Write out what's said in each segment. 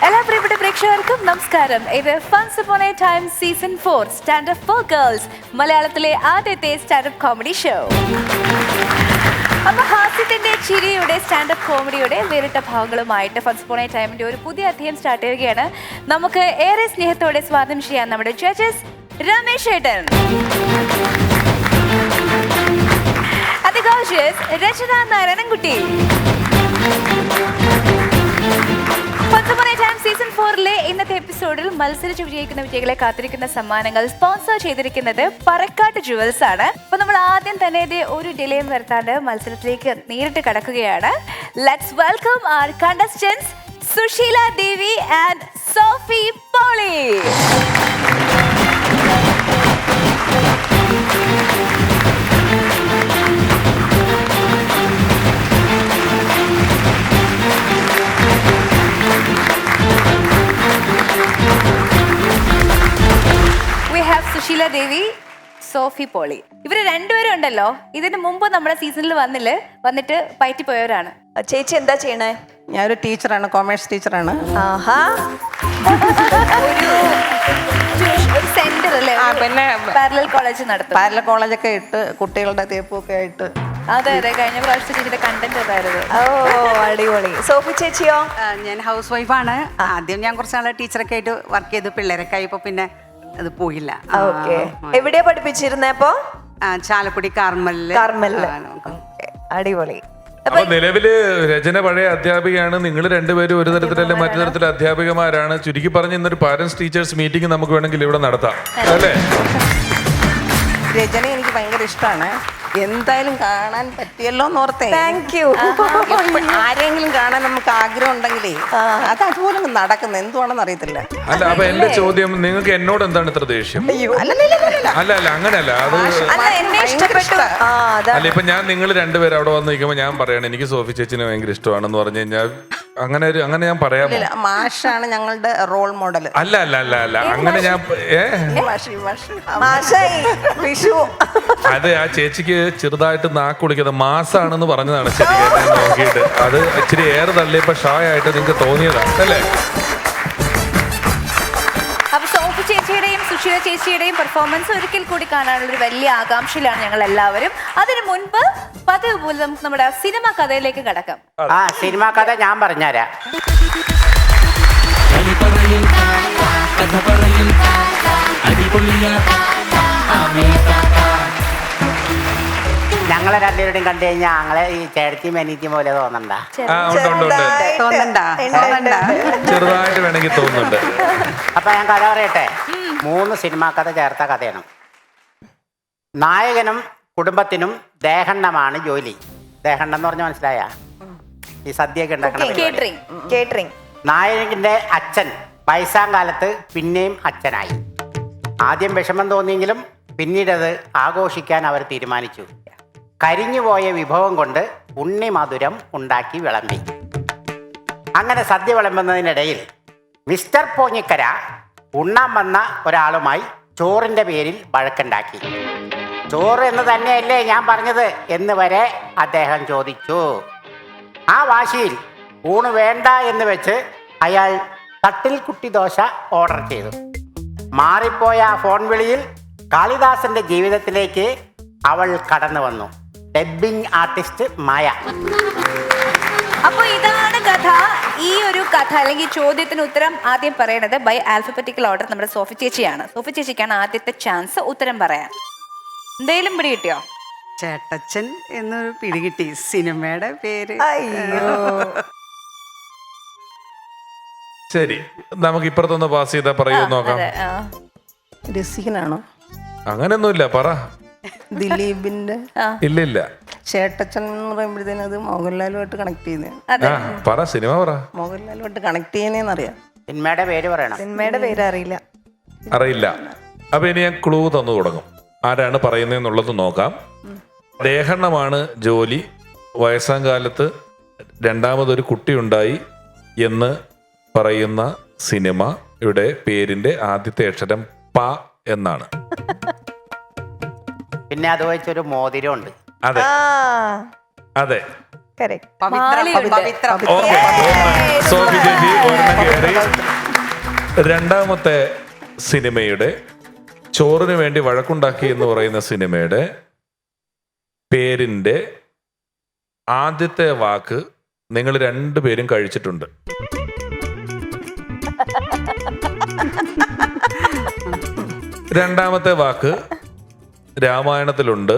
എല്ലാ പ്രിയപ്പെട്ട പ്രേക്ഷകർക്കും നമസ്കാരം. ഇത് funsuponatime season 4 stand up for girls മലയാളത്തിലെ ആദ്യത്തെ സ്റ്റാൻഡപ്പ് കോമഡി ഷോ. അപ്പൊ ഹാസ്യത്തിന്റെ ചിരിയുടെ സ്റ്റാൻഡപ്പ് കോമഡിയുടെ വേറിട്ട ഭാഗങ്ങളുമായിട്ട് funsuponatime ഒരു പുതിയ അധ്യായം സ്റ്റാർട്ട് ചെയ്യുകയാണ്. നമുക്ക് ഏറെ സ്നേഹത്തോടെ സ്വാഗതം ചെയ്യാൻ നമ്മുടെ ജഡ്ജസ് രമേശ് ഏട്ടൻ, രചനാനാരായണൻകുട്ടി. funsuponatime സീസൺ 4 ഇന്നത്തെ എപ്പിസോഡിൽ മത്സരിച്ച് വിജയിക്കുന്ന വിജയികളെ കാത്തിരിക്കുന്ന സമ്മാനങ്ങൾ സ്പോൺസർ ചെയ്തിരിക്കുന്നത് പറക്കാട്ട് ജുവൽസ് ആണ്. അപ്പൊ നമ്മൾ ആദ്യം തന്നെ ഒരു ഡിലേയും വരുത്താണ്ട് മത്സരത്തിലേക്ക് നേരിട്ട് കടക്കുകയാണ്. Let's welcome our contestants Sushila Devi and Sophie Poly. Sushila Devi, Sophie Poly, ഇവര് രണ്ടുപേരും ഉണ്ടല്ലോ, ഇതിന് മുമ്പ് നമ്മുടെ സീസണിൽ വന്നിട്ട് പയറ്റി പോയവരാണ്. ചേച്ചി എന്താ ചെയ്യണേ? ഞാനൊരു ടീച്ചറാണ്, കോമേഴ്സ് ടീച്ചറാണ്. ആഹാ, ഒരു സെന്റർ അല്ലേ, പിന്നെ പാരലൽ കോളേജ് നടത്തും. പാരലൽ കോളേജൊക്കെ ഇട്ട് കുട്ടികളുടെ തേപ്പൊക്കെ ആയിട്ട്. അതെ അതെ, കഴിഞ്ഞ പ്രാവശ്യത്തെ ചേച്ചിയുടെ കണ്ടന്റ് അതായിരുന്നു. ഓ അടിപൊളി. സോഫി ചേച്ചിയോ? ഞാൻ ഹൗസ് വൈഫാണ്. ആദ്യം ഞാൻ കുറച്ച് നാളെ ടീച്ചറൊക്കെ ആയിട്ട് വർക്ക് ചെയ്തു, പിള്ളേരൊക്കെ ആയപ്പോ പിന്നെ അത് പോയില്ല. ഓക്കെ, എവിടെയാ പഠിപ്പിച്ചിരുന്നേ? അപ്പോ ചാലക്കുടി കാർമലില്. അടിപൊളി. അപ്പൊ നിലവില് രചന പഴയ അധ്യാപികയാണ്, നിങ്ങൾ രണ്ടുപേരും ഒരു തരത്തിലല്ല മറ്റു തരത്തിലെ അധ്യാപികമാരാണ്. ചുരുക്കി പറഞ്ഞ് ഇന്നൊരു പാരന്റ്സ് ടീച്ചേഴ്സ് മീറ്റിംഗ് നമുക്ക് വേണമെങ്കിൽ ഇവിടെ നടത്താം അല്ലേ? രചന എനിക്ക് ഭയങ്കര ഇഷ്ടമാണ്. എന്തായാലും കാണാൻ പറ്റിയല്ലോ എന്ന് ഓർത്തേ. Thank you. ആരെങ്കിലും കാണാൻ നമുക്ക് ആഗ്രഹം ഉണ്ടെങ്കിലേ അത് അതുപോലെ നടക്കുന്നത് എന്തുവാണെന്ന് അറിയത്തില്ല. അല്ല, അപ്പൊ എന്റെ ചോദ്യം, നിങ്ങൾക്ക് എന്നോട് എന്താണ് ഇത്ര ദേഷ്യം? അല്ല അല്ല, അങ്ങനെയല്ല. അത് അല്ല, ഇപ്പൊ ഞാൻ നിങ്ങൾ രണ്ടുപേരും അവിടെ വന്ന് നിൽക്കുമ്പോ ഞാൻ പറയണം എനിക്ക് സോഫി ചേച്ചിനെ ഭയങ്കര ഇഷ്ടമാണെന്ന് പറഞ്ഞു കഴിഞ്ഞാൽ അങ്ങനെ ഞാൻ പറയാമോ? മാഷാണ് ഞങ്ങളുടെ റോൾ മോഡൽ. അല്ല അല്ല അല്ല അല്ല, അങ്ങനെ ഞാൻ അത് ആ ചേച്ചിക്ക് ചെറുതായിട്ട് നാക്ക് കുളിക്കുന്നത് മാസാണെന്ന് പറഞ്ഞതാണ്. ശരി, നോക്കിയിട്ട് അത് ഇച്ചിരി ഏറെ തള്ളിയപ്പോ ഷായായിട്ട് നിങ്ങൾക്ക് തോന്നിയതാണ് അല്ലേ? അപ്പൊ സോഫി ചേച്ചിയുടെയും സുശീല ചേച്ചിയുടെയും പെർഫോമൻസ് ഒരിക്കൽ കൂടി കാണാനുള്ള ഒരു വലിയ ആകാംക്ഷയിലാണ് ഞങ്ങൾ എല്ലാവരും. അതിനു മുൻപ് പതിവ് പോലെ നമുക്ക് നമ്മുടെ സിനിമ കഥയിലേക്ക് കടക്കാം. സിനിമ കഥ ഞാൻ പറഞ്ഞുതരാം. ഞങ്ങളെ രണ്ടുപേരുടെയും കണ്ടു കഴിഞ്ഞാൽ ഞങ്ങളെ ഈ ചേട്ടത്തിയും അനിയത്തിയും പോലെ തോന്നണ്ട? ചെറുതായിട്ട് വേണമെങ്കിൽ തോന്നുന്നുണ്ട്. അപ്പൊ ഞാൻ കഥ പറയട്ടെ. 3 സിനിമാ കഥ ചേർത്ത കഥയാണ്. നായകനും കുടുംബത്തിനും ദേഹണ്ണമാണ് ജോലി. ദേഹണ്ണം എന്ന് പറഞ്ഞ മനസ്സിലായ ഈ സദ്യയൊക്കെ ഉണ്ടാക്കണം. നായകന്റെ അച്ഛൻ വയസ്സാം കാലത്ത് പിന്നെയും അച്ഛനായി. ആദ്യം വിഷമം തോന്നിയെങ്കിലും പിന്നീടത് ആഘോഷിക്കാൻ അവർ തീരുമാനിച്ചു. കരിഞ്ഞുപോയ വിഭവം കൊണ്ട് ഉണ്ണിമധുരം ഉണ്ടാക്കി വിളമ്പി. അങ്ങനെ സദ്യ വിളമ്പുന്നതിനിടയിൽ മിസ്റ്റർ പോഞ്ഞിക്കര ഉണ്ണാൻ വന്ന ഒരാളുമായി ചോറിൻ്റെ പേരിൽ വഴക്കുണ്ടാക്കി. ചോറ് എന്ന് തന്നെയല്ലേ ഞാൻ പറഞ്ഞത് എന്ന് വരെ അദ്ദേഹം ചോദിച്ചു. ആ വാശിയിൽ ഊണ് വേണ്ട എന്ന് വെച്ച് അയാൾ തട്ടിൽ കുട്ടി ദോശ ഓർഡർ ചെയ്തു. മാറിപ്പോയ ആ ഫോൺ വിളിയിൽ കാളിദാസന്റെ ജീവിതത്തിലേക്ക് അവൾ കടന്നു വന്നു. ഡബ്ബിംഗ് ആർട്ടിസ്റ്റ് മായ. അപ്പൊ ഇതാണ് കഥ. ഈ ഒരു കഥ അല്ലെങ്കിൽ ചോദ്യത്തിന് ഉത്തരം ആദ്യം പറയണത് ബൈ ആൽഫബറ്റിക്കൽ ഓർഡർ നമ്മുടെ സോഫി ചേച്ചിയാണ്. സോഫി ചേച്ചിക്കാണ് ആദ്യത്തെ ചാൻസ് ഉത്തരം പറയാൻ. എന്തെങ്കിലും പിടി കിട്ടിയോ? ചേട്ടച്ചൻ എന്നൊരു പിടി കിട്ടി. സിനിമയുടെ പേര് ശരി, നമുക്ക് ഇപ്പുറത്തൊന്ന് പാസ് ചെയ്താ പറയൂ നോക്കാം. രസികനാണോ? അങ്ങനെയൊന്നുമില്ല, പറ. ദിലീപിന്റെ ഇല്ല ചേട്ടച്ചൻ എന്ന് പറയുമ്പോഴത്തേനും അത് മോഹൻലാലുമായിട്ട് കണക്ട് ചെയ്യുന്നതാണ്. പറ, സിനിമ പറ. മോഹൻലാലുമായിട്ട് കണക്ട് ചെയ്യുന്നേന്നറിയാം. സിനിമയുടെ പേര് പറയണം. സിനിമയുടെ പേര് അറിയില്ല. അപ്പൊ ഇനി ഞാൻ ക്ലൂ തന്നു തുടങ്ങും. ആരാണ് പറയുന്നതെന്നുള്ളത് നോക്കാം. ദേഹണ്ണമാണ് ജോലി, വയസ്സാം കാലത്ത് രണ്ടാമതൊരു കുട്ടിയുണ്ടായി എന്ന് പറയുന്ന സിനിമയുടെ പേരിന്റെ ആദ്യത്തെ അക്ഷരം പ എന്നാണ്. പിന്നെ അത് വെച്ചൊരു മോതിരം ഉണ്ട്. അതെ അതെ, കറക്റ്റ്. പവിത്ര ഓക്കെ, സോഫി ചേച്ചി ഒരെണ്ണം കയറി. രണ്ടാമത്തെ സിനിമയുടെ ചോറിന് വേണ്ടി വഴക്കുണ്ടാക്കി എന്ന് പറയുന്ന സിനിമയുടെ പേരിന്റെ ആദ്യത്തെ വാക്ക് നിങ്ങൾ രണ്ടുപേരും കഴിച്ചിട്ടുണ്ട്. രണ്ടാമത്തെ വാക്ക് രാമായണത്തിലുണ്ട്.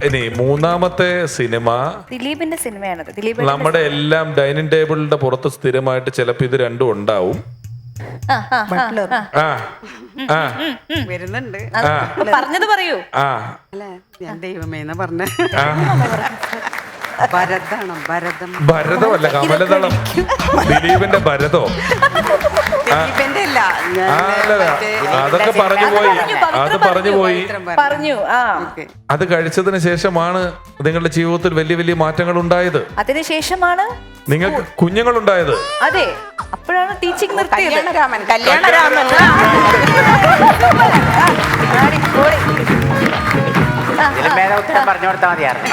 ഇനി മൂന്നാമത്തെ സിനിമ ദിലീപിന്റെ സിനിമയാണത്. നമ്മുടെ എല്ലാം ഡൈനിങ് ടേബിളിന്റെ പുറത്ത് സ്ഥിരമായിട്ട് ചിലപ്പോ ഇത് രണ്ടും ഉണ്ടാവും. ആ ആ വരുന്നുണ്ട്. പറഞ്ഞത് പറയൂ. ആ അല്ല ഞാൻ ദൈവമേന്ന് പറഞ്ഞ ഭരതാണോ? ഭരതമല്ല, കമലദളം. ദിലീപിന്റെ ഭരതോ? ദിലീപിന്റെ അല്ല, അതൊക്കെ പറഞ്ഞു പോയി. അത് പറഞ്ഞു പോയി. പറഞ്ഞു. അത് കഴിച്ചതിന് ശേഷമാണ് നിങ്ങളുടെ ജീവിതത്തിൽ വലിയ വലിയ മാറ്റങ്ങൾ ഉണ്ടായത്. അതിനുശേഷമാണ് നിങ്ങൾക്ക് കുഞ്ഞുങ്ങൾ ഉണ്ടായത്. അതെ, അപ്പോഴാണ് ടീച്ചിങ് നിർത്തിയത്. കല്യാണരാമൻ ഉത്തരം പറഞ്ഞു കൊടുത്താൽ മതിയായിരുന്നു.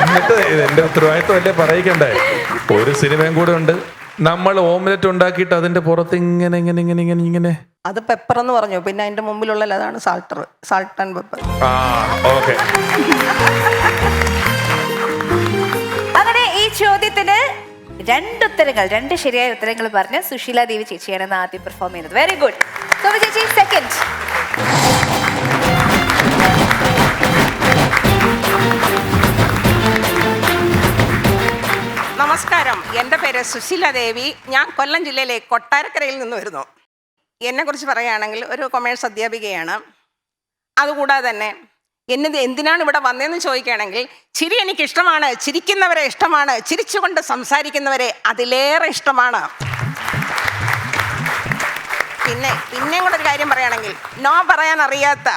എന്നിട്ട് എന്റെ ഉത്തരവാദിത്വം അല്ലേ പറയിക്കണ്ടേ? ഒരു സിനിമയും കൂടെ ഉണ്ട്. നമ്മൾ ഓംലെറ്റ് ഉണ്ടാക്കിയിട്ട് അതിന്റെ പുറത്ത് ഇങ്ങനെ ഇങ്ങനെ ഇങ്ങനെ ഇങ്ങനെ ഇങ്ങനെ അത് പെപ്പർ എന്ന് പറഞ്ഞു. പിന്നെ അതിന്റെ മുമ്പിലുള്ള അതാണ് സാൾട്ട് ആൻഡ് പെപ്പർ. ആ ഓക്കെ. അങ്ങനെ ഈ ചോദ്യത്തിന് രണ്ട് ശരിയായ ഉത്തരങ്ങൾ പറഞ്ഞ് സുശീല ദേവി ചേച്ചിയാണ് ആദ്യം പെർഫോം ചെയ്യുന്നത്. Very good. സോഫി ചേച്ചി സെക്കൻഡ്. നമസ്കാരം, എൻ്റെ പേര് സുശീല ദേവി. ഞാൻ കൊല്ലം ജില്ലയിലെ കൊട്ടാരക്കരയിൽ നിന്ന് വരുന്നു. എന്നെക്കുറിച്ച് പറയുകയാണെങ്കിൽ ഒരു കൊമേഴ്സ് അധ്യാപികയാണ്. അതുകൂടാതെ തന്നെ എന്തിനാണ് ഇവിടെ വന്നതെന്ന് ചോദിക്കുകയാണെങ്കിൽ, ചിരി എനിക്കിഷ്ടമാണ്, ചിരിക്കുന്നവരെ ഇഷ്ടമാണ്, ചിരിച്ചുകൊണ്ട് സംസാരിക്കുന്നവരെ അതിലേറെ ഇഷ്ടമാണ്. പിന്നെയും കൂടെ ഒരു കാര്യം പറയുകയാണെങ്കിൽ, നോ പറയാൻ അറിയാത്ത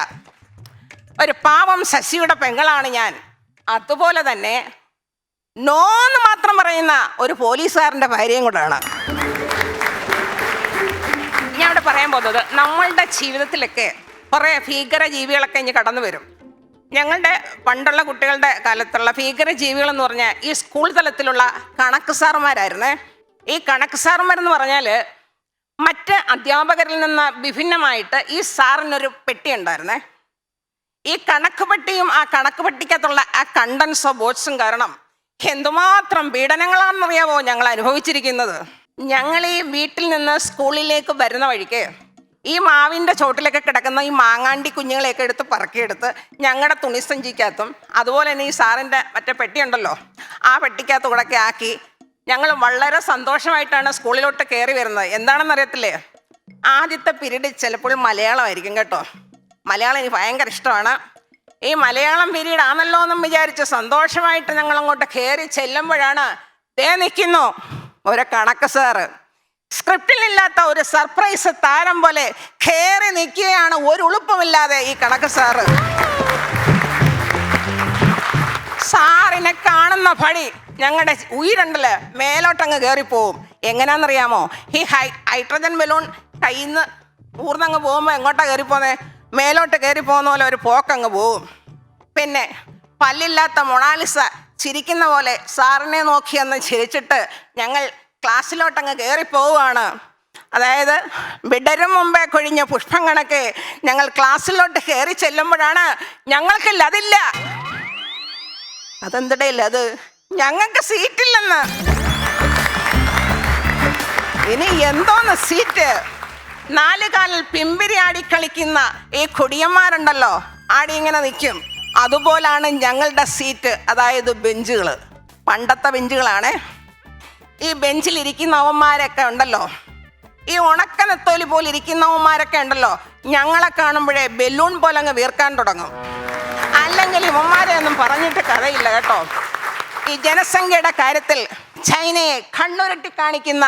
ഒരു പാവം ശശിയുടെ പെങ്ങളാണ് ഞാൻ. അതുപോലെ തന്നെ നോന്ന് മാത്രം പറയുന്ന ഒരു പോലീസുകാരൻ്റെ ഭാര്യയും കൂടെയാണ്. ഞാൻ ഇവിടെ പറയാൻ പോകുന്നത്, നമ്മളുടെ ജീവിതത്തിലൊക്കെ കുറേ ഭീകര ജീവികളൊക്കെ ഇനി കടന്നു വരും. ഞങ്ങളുടെ പണ്ടുള്ള കുട്ടികളുടെ കാലത്തുള്ള ഭീകര ജീവികളെന്ന് പറഞ്ഞാൽ ഈ സ്കൂൾ തലത്തിലുള്ള കണക്ക് സാറുമാരായിരുന്നേ. ഈ കണക്ക് സാറുമാരെന്ന് പറഞ്ഞാൽ മറ്റ് അധ്യാപകരിൽ നിന്ന് വിഭിന്നമായിട്ട് ഈ സാറിനൊരു പെട്ടി ഉണ്ടായിരുന്നേ. ഈ കണക്ക് പെട്ടിയും ആ കണക്ക് പെട്ടിക്കകത്തുള്ള ആ കണ്ടൻസോ ബോട്ട്സും കാരണം എന്തുമാത്രം പീഡനങ്ങളാണെന്നറിയാവോ ഞങ്ങൾ അനുഭവിച്ചിരിക്കുന്നത്. ഞങ്ങൾ ഈ വീട്ടിൽ നിന്ന് സ്കൂളിലേക്ക് വരുന്ന വഴിക്ക് ഈ മാവിൻ്റെ ചോട്ടിലൊക്കെ കിടക്കുന്ന ഈ മാങ്ങാണ്ടി കുഞ്ഞുങ്ങളെയൊക്കെ എടുത്ത് പറക്കിയെടുത്ത് ഞങ്ങളുടെ തുണിസഞ്ചിക്കകത്തും അതുപോലെ തന്നെ ഈ സാറിൻ്റെ മറ്റേ പെട്ടിയുണ്ടല്ലോ ആ പെട്ടിക്കകത്ത് കൂടെയൊക്കെ ആക്കി ഞങ്ങൾ വളരെ സന്തോഷമായിട്ടാണ് സ്കൂളിലോട്ട് കയറി വരുന്നത്. എന്താണെന്നറിയത്തില്ലേ, ആദ്യത്തെ പീരീഡ് ചിലപ്പോൾ മലയാളമായിരിക്കും കേട്ടോ. മലയാളം എനിക്ക് ഭയങ്കര ഇഷ്ടമാണ്. ഈ മലയാളം പീരീഡ് ആണല്ലോ എന്നും വിചാരിച്ച് സന്തോഷമായിട്ട് ഞങ്ങൾ അങ്ങോട്ട് കയറി ചെല്ലുമ്പോഴാണ് ദേ നിൽക്കുന്നു ഒരു കണക്ക് സാറ്. സ്ക്രിപ്റ്റിലില്ലാത്ത ഒരു സർപ്രൈസ് താരം പോലെ കയറി നിൽക്കുകയാണ്, ഒരു ഉളുപ്പമില്ലാതെ ഈ കണക്ക് സാറ്. സാറിനെ കാണുന്ന പടി ഞങ്ങളുടെ ഉയരുണ്ടല്ലോ മേലോട്ടങ്ങ് കയറിപ്പോവും. എങ്ങനെയാണെന്നറിയാമോ, ഈ ഹൈഡ്രജൻ ബലൂൺ കയ്യിൽ നിന്ന് ഊർന്നങ്ങ് പോകുമ്പോൾ എങ്ങോട്ടാ കയറിപ്പോന്നേ, മേലോട്ട് കയറി പോകുന്ന പോലെ ഒരു പോക്കങ്ങ് പോവും. പിന്നെ പല്ലില്ലാത്ത മൊണാലിസ ചിരിക്കുന്ന പോലെ സാറിനെ നോക്കിയെന്ന് ചിരിച്ചിട്ട് ഞങ്ങൾ ക്ലാസ്സിലോട്ടങ്ങ് കയറിപ്പോവുകയാണ്. അതായത് വിടരും മുമ്പേ കൊഴിഞ്ഞ പുഷ്പം കണക്കെ ഞങ്ങൾ ക്ലാസ്സിലോട്ട് കയറി ചെല്ലുമ്പോഴാണ് ഞങ്ങൾക്കില്ല, അതില്ല, അതെന്തിടയില്ല, അത് ഞങ്ങൾക്ക് സീറ്റില്ലെന്ന്. ഇനി എന്തോന്ന് സീറ്റ്, 4 കാലിൽ പിമ്പിരി ആടി കളിക്കുന്ന ഈ കൊടിയന്മാരുണ്ടല്ലോ, ആടി ഇങ്ങനെ നിൽക്കും. അതുപോലാണ് ഞങ്ങളുടെ സീറ്റ്, അതായത് ബെഞ്ചുകൾ. പണ്ടത്തെ ബെഞ്ചുകളാണ്. ഈ ബെഞ്ചിലിരിക്കുന്നവന്മാരൊക്കെ ഉണ്ടല്ലോ, ഈ ഉണക്ക നെത്തോലി പോലെ ഇരിക്കുന്നവന്മാരൊക്കെ ഉണ്ടല്ലോ, ഞങ്ങളെ കാണുമ്പോഴേ ബലൂൺ പോലെ അങ്ങ് വീർക്കാൻ തുടങ്ങും. അല്ലെങ്കിൽ ഇവന്മാരെ ഒന്നും പറഞ്ഞിട്ട് കഥയില്ല കേട്ടോ. ഈ ജനസംഖ്യയുടെ കാര്യത്തിൽ ചൈനയെ കണ്ണുരട്ടി കാണിക്കുന്ന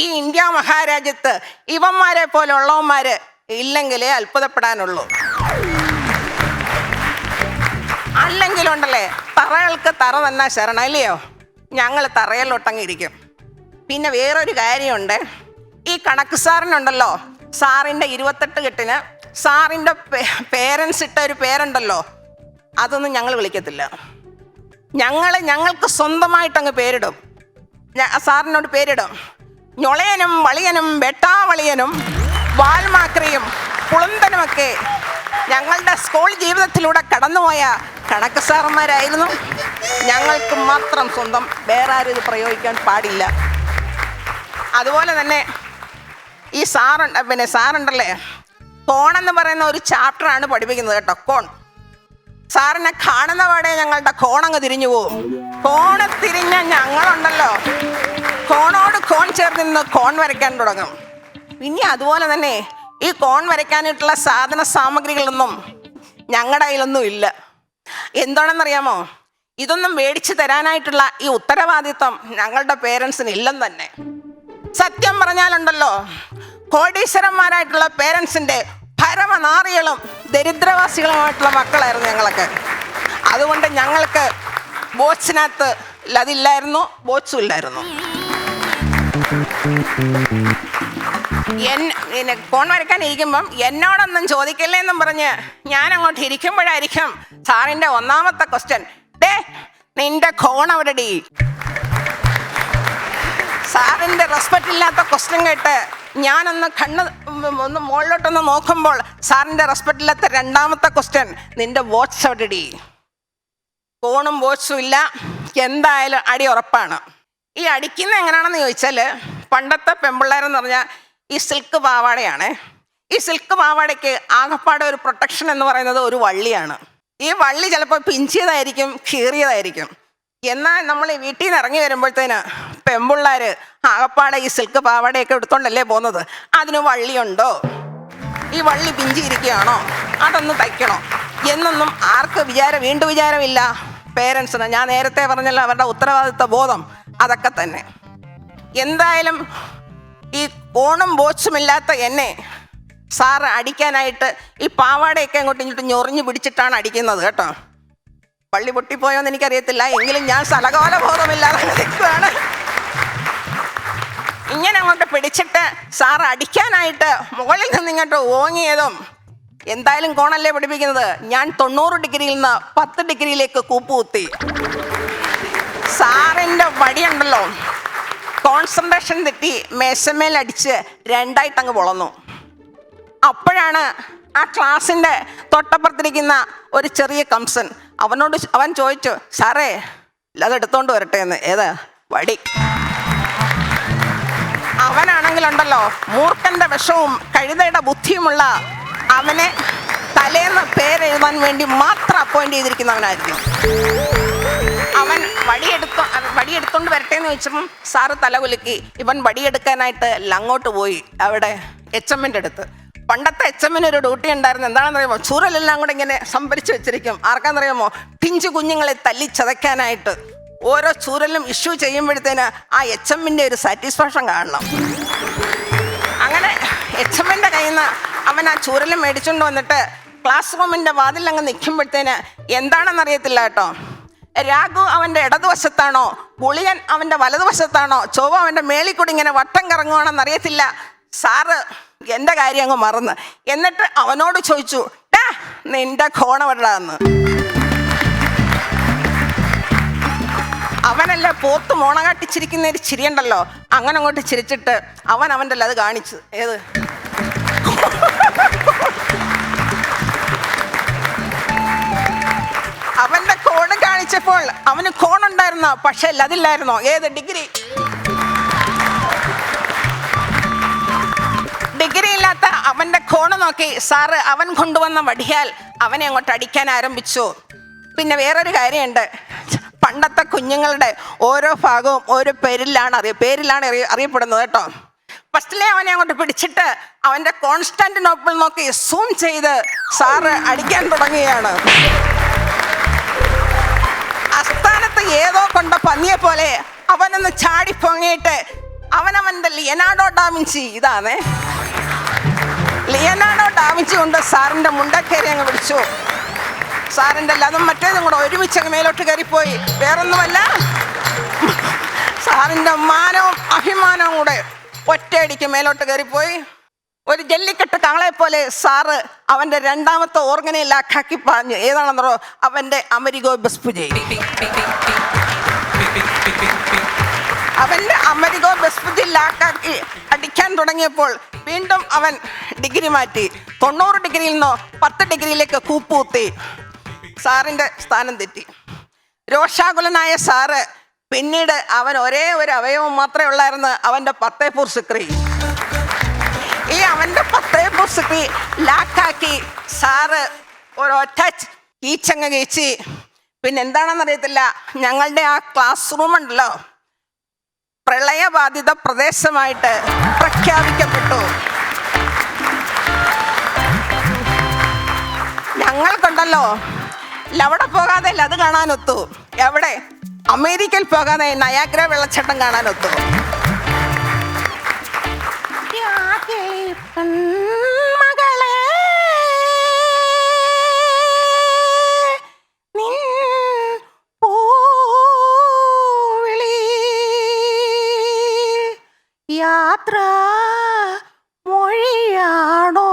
ഈ ഇന്ത്യ മഹാരാജ്യത്ത് ഇവന്മാരെ പോലുള്ളവന്മാര് ഇല്ലെങ്കിലേ അത്ഭുതപ്പെടാനുള്ളൂ. അല്ലെങ്കിലുണ്ടല്ലേ തറകൾക്ക് തറ തന്നെ ശരണം, ഇല്ലയോ? ഞങ്ങൾ തറയിലോട്ടങ്ങിരിക്കും. പിന്നെ വേറൊരു കാര്യമുണ്ട്, ഈ കണക്ക് സാറിനുണ്ടല്ലോ, സാറിൻ്റെ 28 കെട്ടിന് സാറിൻ്റെ പേരൻസ് ഇട്ട ഒരു പേരുണ്ടല്ലോ, അതൊന്നും ഞങ്ങൾ വിളിക്കത്തില്ല. ഞങ്ങൾക്ക് സ്വന്തമായിട്ട് അങ്ങ് പേരിടും. സാറിനോട് പേരിടും. ഞൊളയനും വളിയനും വെട്ടാവളിയനും വാൽമാക്രിയും പുളന്തനുമൊക്കെ ഞങ്ങളുടെ സ്കൂൾ ജീവിതത്തിലൂടെ കടന്നുപോയ കണക്ക് സാറന്മാരായിരുന്നു. ഞങ്ങൾക്ക് മാത്രം സ്വന്തം, വേറെ ആരും ഇത് പ്രയോഗിക്കാൻ പാടില്ല. അതുപോലെ തന്നെ ഈ സാറുണ്ടല്ലേ, കോണെന്ന് പറയുന്ന ഒരു ചാപ്റ്ററാണ് പഠിപ്പിക്കുന്നത് കേട്ടോ. കോൺ സാറിനെ കാണുന്ന പാടെ ഞങ്ങളുടെ കോണങ്ങ് തിരിഞ്ഞു പോവും. കോണ് തിരിഞ്ഞ ഞങ്ങളുണ്ടല്ലോ, കോണോട് കോൺ ചേർന്ന് നിന്ന് കോൺ വരയ്ക്കാൻ തുടങ്ങും. പിന്നെ അതുപോലെ തന്നെ ഈ കോൺ വരയ്ക്കാനായിട്ടുള്ള സാധന സാമഗ്രികളൊന്നും ഞങ്ങളുടെ കയ്യിലൊന്നും ഇല്ല. എന്താണെന്നറിയാമോ? ഇതൊന്നും മേടിച്ചു തരാനായിട്ടുള്ള ഈ ഉത്തരവാദിത്വം ഞങ്ങളുടെ പേരൻസിന് ഇല്ലെന്ന് തന്നെ. സത്യം പറഞ്ഞാലുണ്ടല്ലോ, കോടീശ്വരന്മാരായിട്ടുള്ള പേരൻസിൻ്റെ പരമനാറികളും ദരിദ്രവാസികളുമായിട്ടുള്ള മക്കളായിരുന്നു ഞങ്ങളൊക്കെ. അതുകൊണ്ട് ഞങ്ങൾക്ക് ബോക്സിനകത്ത് അതില്ലായിരുന്നു, ബോക്സും ഇല്ലായിരുന്നു. കോൺ വരയ്ക്കാൻ ഇരിക്കുമ്പം എന്നോടൊന്നും ചോദിക്കല്ലേ എന്നും പറഞ്ഞ് ഞാൻ അങ്ങോട്ട് ഇരിക്കുമ്പോഴായിരിക്കും സാറിൻ്റെ ഒന്നാമത്തെ ക്വസ്റ്റ്യൻ, ഡേ നിന്റെ കോൺ അവിടെ ഡി. സാറിൻ്റെ റെസ്പെക്റ്റ് ഇല്ലാത്ത ക്വസ്റ്റ്യൻ കേട്ട് ഞാനൊന്ന് ഒന്ന് മുകളിലോട്ടൊന്ന് നോക്കുമ്പോൾ സാറിൻ്റെ റെസ്പെക്റ്റ് ഇല്ലാത്ത രണ്ടാമത്തെ ക്വസ്റ്റ്യൻ, നിന്റെ വാച്ച് അവിടെ ഡി. കോണും വാച്ചും ഇല്ല, എന്തായാലും അടി ഉറപ്പാണ്. ഈ അടിക്കുന്ന എങ്ങനെയാണെന്ന് ചോദിച്ചാൽ, പണ്ടത്തെ പെമ്പിള്ളേരെന്ന് പറഞ്ഞാൽ ഈ സിൽക്ക് പാവാടയാണ്. ഈ സിൽക്ക് പാവാടയ്ക്ക് ആകപ്പാടെ ഒരു പ്രൊട്ടക്ഷൻ എന്ന് പറയുന്നത് ഒരു വള്ളിയാണ്. ഈ വള്ളി ചിലപ്പോൾ പിഞ്ചിയതായിരിക്കും, കീറിയതായിരിക്കും. എന്നാൽ നമ്മൾ ഈ വീട്ടിൽ നിന്ന് ഇറങ്ങി വരുമ്പോഴത്തേന് പെമ്പിള്ളേർ ആകപ്പാടെ ഈ സിൽക്ക് പാവാടയൊക്കെ എടുത്തോണ്ടല്ലേ പോകുന്നത്. അതിന് വള്ളിയുണ്ടോ, ഈ വള്ളി പിഞ്ചിയിരിക്കുകയാണോ, അതൊന്ന് തയ്ക്കണോ എന്നൊന്നും ആർക്ക് വീണ്ടും വിചാരമില്ല പേരൻസിന്. ഞാൻ നേരത്തെ പറഞ്ഞല്ലോ, അവരുടെ ഉത്തരവാദിത്വ ബോധം അതൊക്കെ തന്നെ. എന്തായാലും ഈ കോണും ബോച്ചും ഇല്ലാത്ത എന്നെ സാറ് അടിക്കാനായിട്ട് ഈ പാവാടയൊക്കെ അങ്ങോട്ടും ഇങ്ങോട്ടും ഞൊറിഞ്ഞു പിടിച്ചിട്ടാണ് അടിക്കുന്നത് കേട്ടോ. പള്ളി പൊട്ടിപ്പോയോന്ന് എനിക്കറിയത്തില്ല, എങ്കിലും ഞാൻ സലകാല ബോധമില്ലാതെ നിൽക്കുകയാണ്. ഇങ്ങനെ അങ്ങോട്ട് പിടിച്ചിട്ട് സാറ് അടിക്കാനായിട്ട് മുകളിൽ നിന്ന് ഇങ്ങോട്ട് ഓങ്ങിയതും, എന്തായാലും കോണല്ലേ പഠിപ്പിക്കുന്നത്, ഞാൻ 90 ഡിഗ്രിയിൽ നിന്ന് 10 ഡിഗ്രിയിലേക്ക് കൂപ്പുകുത്തി. സാറിൻ്റെ വടിയുണ്ടല്ലോ, കോൺസെൻട്രേഷൻ തെറ്റി മേശമേൽ അടിച്ച് രണ്ടായിട്ടങ്ങ് പൊളന്നു. അപ്പോഴാണ് ആ ക്ലാസ്സിൻ്റെ തൊട്ടപ്പുറത്തിരിക്കുന്ന ഒരു ചെറിയ കംസൻ അവൻ ചോദിച്ചു, സാറേ അതെടുത്തോണ്ട് വരട്ടെ എന്ന്. ഏതാ വടി? അവനാണെങ്കിലുണ്ടല്ലോ, മൂർഖൻ്റെ വിഷവും കഴുതയുടെ ബുദ്ധിയുമുള്ള അവനെ തലേന്ന് പേരെഴുതാൻ വേണ്ടി മാത്രം അപ്പോയിന്റ് ചെയ്തിരിക്കുന്നവനായിരുന്നു. അവൻ വടിയെടുത്തോണ്ട് വരട്ടെ എന്ന് ചോദിച്ചപ്പം സാറ് തലകുലുക്കി. ഇവൻ വടിയെടുക്കാനായിട്ട് അങ്ങോട്ട് പോയി, അവിടെ HMൻ്റെ അടുത്ത്. പണ്ടത്തെ HMന് ഒരു ഡ്യൂട്ടി ഉണ്ടായിരുന്നു. എന്താണെന്നറിയാമോ? ചൂരലെല്ലാം കൂടെ ഇങ്ങനെ സംഭരിച്ച് വെച്ചിരിക്കും. ആർക്കാന്നറിയാമോ? പിഞ്ചു കുഞ്ഞുങ്ങളെ തല്ലി ചതയ്ക്കാനായിട്ട്. ഓരോ ചൂരലും ഇഷ്യൂ ചെയ്യുമ്പോഴത്തേന് ആ HMൻ്റെ ഒരു സാറ്റിസ്ഫാക്ഷൻ കാണണം. അങ്ങനെ HMൻ്റെ കയ്യിൽ നിന്ന് അവൻ ആ ചൂരലും മേടിച്ചുകൊണ്ട് വന്നിട്ട് ക്ലാസ് റൂമിൻ്റെ വാതിലങ്ങ് നിൽക്കുമ്പോഴത്തേന് എന്താണെന്നറിയത്തില്ല കേട്ടോ. രാഘു അവൻ്റെ ഇടതുവശത്താണോ, ഗുളിയൻ അവൻ്റെ വലതുവശത്താണോ, ചൊവ്വ അവൻ്റെ മേളിൽ കൂടി ഇങ്ങനെ വട്ടം കറങ്ങുവാണെന്ന് അറിയത്തില്ല. സാറ് എൻ്റെ കാര്യം അങ്ങ് മറന്ന്. എന്നിട്ട് അവനോട് ചോദിച്ചു, ടാ നിന്റെ കോണമെടാന്ന്. അവനല്ലേ പോത്ത് മോണ കാട്ടിച്ചിരിക്കുന്ന ഒരു ചിരിയുണ്ടല്ലോ, അങ്ങനെ അങ്ങോട്ട് ചിരിച്ചിട്ട് അവൻ്റെ അത് കാണിച്ചു. ഏത്? അവന്റെ കോണ് കാണിച്ചപ്പോൾ അവന് കോണുണ്ടായിരുന്നോ? പക്ഷെ അതില്ലായിരുന്നോ? ഏത്? ഡിഗ്രി ഇല്ലാത്ത അവന്റെ കോണ് നോക്കി സാറ് അവൻ കൊണ്ടുവന്ന വടിയാൽ അവനെ അങ്ങോട്ട് അടിക്കാൻ ആരംഭിച്ചു. പിന്നെ വേറൊരു കാര്യമുണ്ട്, പണ്ടത്തെ കുഞ്ഞുങ്ങളുടെ ഓരോ ഭാഗവും ഓരോ പേരിലാണ് അറിയപ്പെടുന്നത് കേട്ടോ. ഫസ്റ്റിലെ അവനെ അങ്ങോട്ട് പിടിച്ചിട്ട് അവന്റെ കോൺസ്റ്റാന്റിനോപ്പിൾ നോക്കി സൂം ചെയ്ത് സാറ് അടിക്കാൻ തുടങ്ങുകയാണ്. അസ്ഥാനത്ത് ഏതോ കൊണ്ട പന്നിയെ പോലെ അവനൊന്ന് ചാടി പൊങ്ങിയിട്ട് അവനവന്റെ ലിയനാർഡോ ഡാവിഞ്ചി, ഇതാണ് ലിയനാർഡോ ഡാവിഞ്ചി കൊണ്ട് സാറിന്റെ മുണ്ടക്കേറി അങ്ങ് പിടിച്ചു. സാറിൻ്റെ അതും മറ്റേതും കൂടെ ഒരുമിച്ച് അങ്ങ് മേലോട്ട് കയറിപ്പോയി. വേറൊന്നുമല്ല, സാറിൻ്റെ മാനവും അഭിമാനവും കൂടെ ഒറ്റയടിക്ക് മേലോട്ട് കയറിപ്പോയി. ഒരു ജല്ലിക്കെട്ട് കാളെ പോലെ സാറ് അവന്റെ രണ്ടാമത്തെ ഓർഗനെ ലാക്കാക്കി പറഞ്ഞു. ഏതാണെന്നോ? അവന്റെ അമരിഗോ ബെസ്പുജി. അവന്റെ അമരിഗോ ബെസ്പുജി ലാക്കാക്കി അടിക്കാൻ തുടങ്ങിയപ്പോൾ വീണ്ടും അവൻ ഡിഗ്രി മാറ്റി. 90 ഡിഗ്രിയിൽ നിന്നോ 10 ഡിഗ്രിയിലേക്ക് കൂപ്പൂത്തി. സാറിന്റെ സ്ഥാനം തെറ്റി. രോഷാകുലനായ സാറ് പിന്നീട് അവൻ ഒരേ ഒരു അവയവം മാത്രമേ ഉള്ളായിരുന്നു, അവന്റെ 10 സിക്രി. ഈ അവന്റെ 10 സിക്രി ലാക്കാക്കി സാറ് ഒരൊറ്റ കീച്ചങ്ങ് കീച്ചി. പിന്നെ എന്താണെന്നറിയത്തില്ല, ഞങ്ങളുടെ ആ ക്ലാസ് റൂം ഉണ്ടല്ലോ പ്രളയബാധിത പ്രദേശമായിട്ട് പ്രഖ്യാപിക്കപ്പെട്ടു. ഞങ്ങൾക്കുണ്ടല്ലോ അവിടെ പോകാതെ അത് കാണാനൊത്തു. എവിടെ? അമേരിക്കയിൽ പോകാതെ നയാഗ്ര വെള്ളച്ചാട്ടം കാണാനൊത്തു. മകളെ യാത്ര മൊഴിയാണോ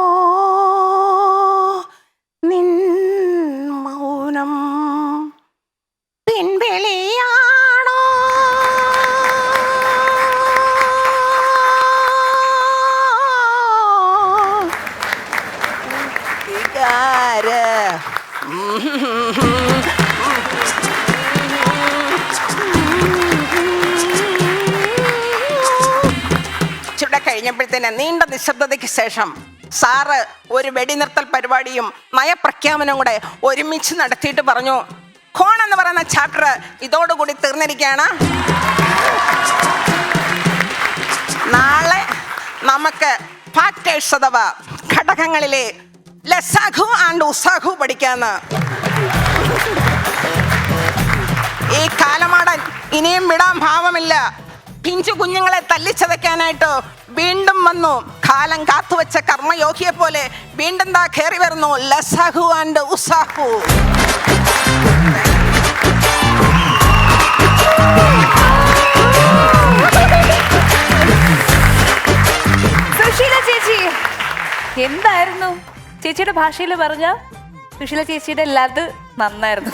നിൻ മൗനം പിൻവിളിയാണോ? കഴിഞ്ഞപ്പോഴത്തേന് നീണ്ട നിശബ്ദതയ്ക്ക് ശേഷം സാറ് ഒരു വെടിനിർത്തൽ പരിപാടിയും നയപ്രഖ്യാപനവും കൂടെ ഒരുമിച്ച് നടത്തിയിട്ട് പറഞ്ഞു, ഖോൺ എന്ന് പറയുന്ന ചാപ്റ്റർ ഇതോടുകൂടി തീർന്നിരിക്കുകയാണ്. നാളെ നമുക്ക് ഫാക്ടേഴ്സ് അഥവാ ഘടകങ്ങളിലെ ലസാഖു ആൻഡ് ഉസാഖു പഠിക്കാന്ന്. ഈ കാലമാടൻ ഇനിയും വിടാൻ ഭാവമില്ല. പിഞ്ചു കുഞ്ഞുങ്ങളെ തല്ലിച്ചതയ്ക്കാനായിട്ട് വീണ്ടും വന്നു. കാലം കാത്തുവെച്ച കർമ്മയോഗിയെ പോലെ വീണ്ടും താ കയറി വരുന്നു ലസാഖു ആൻഡ് ഉസാഖു. സുശീല ചേച്ചി എന്തായിരുന്നു ചേച്ചിയുടെ ഭാഷയിൽ പറഞ്ഞ? സുശീല ചേച്ചിയുടെ ലത് നന്നായിരുന്നു.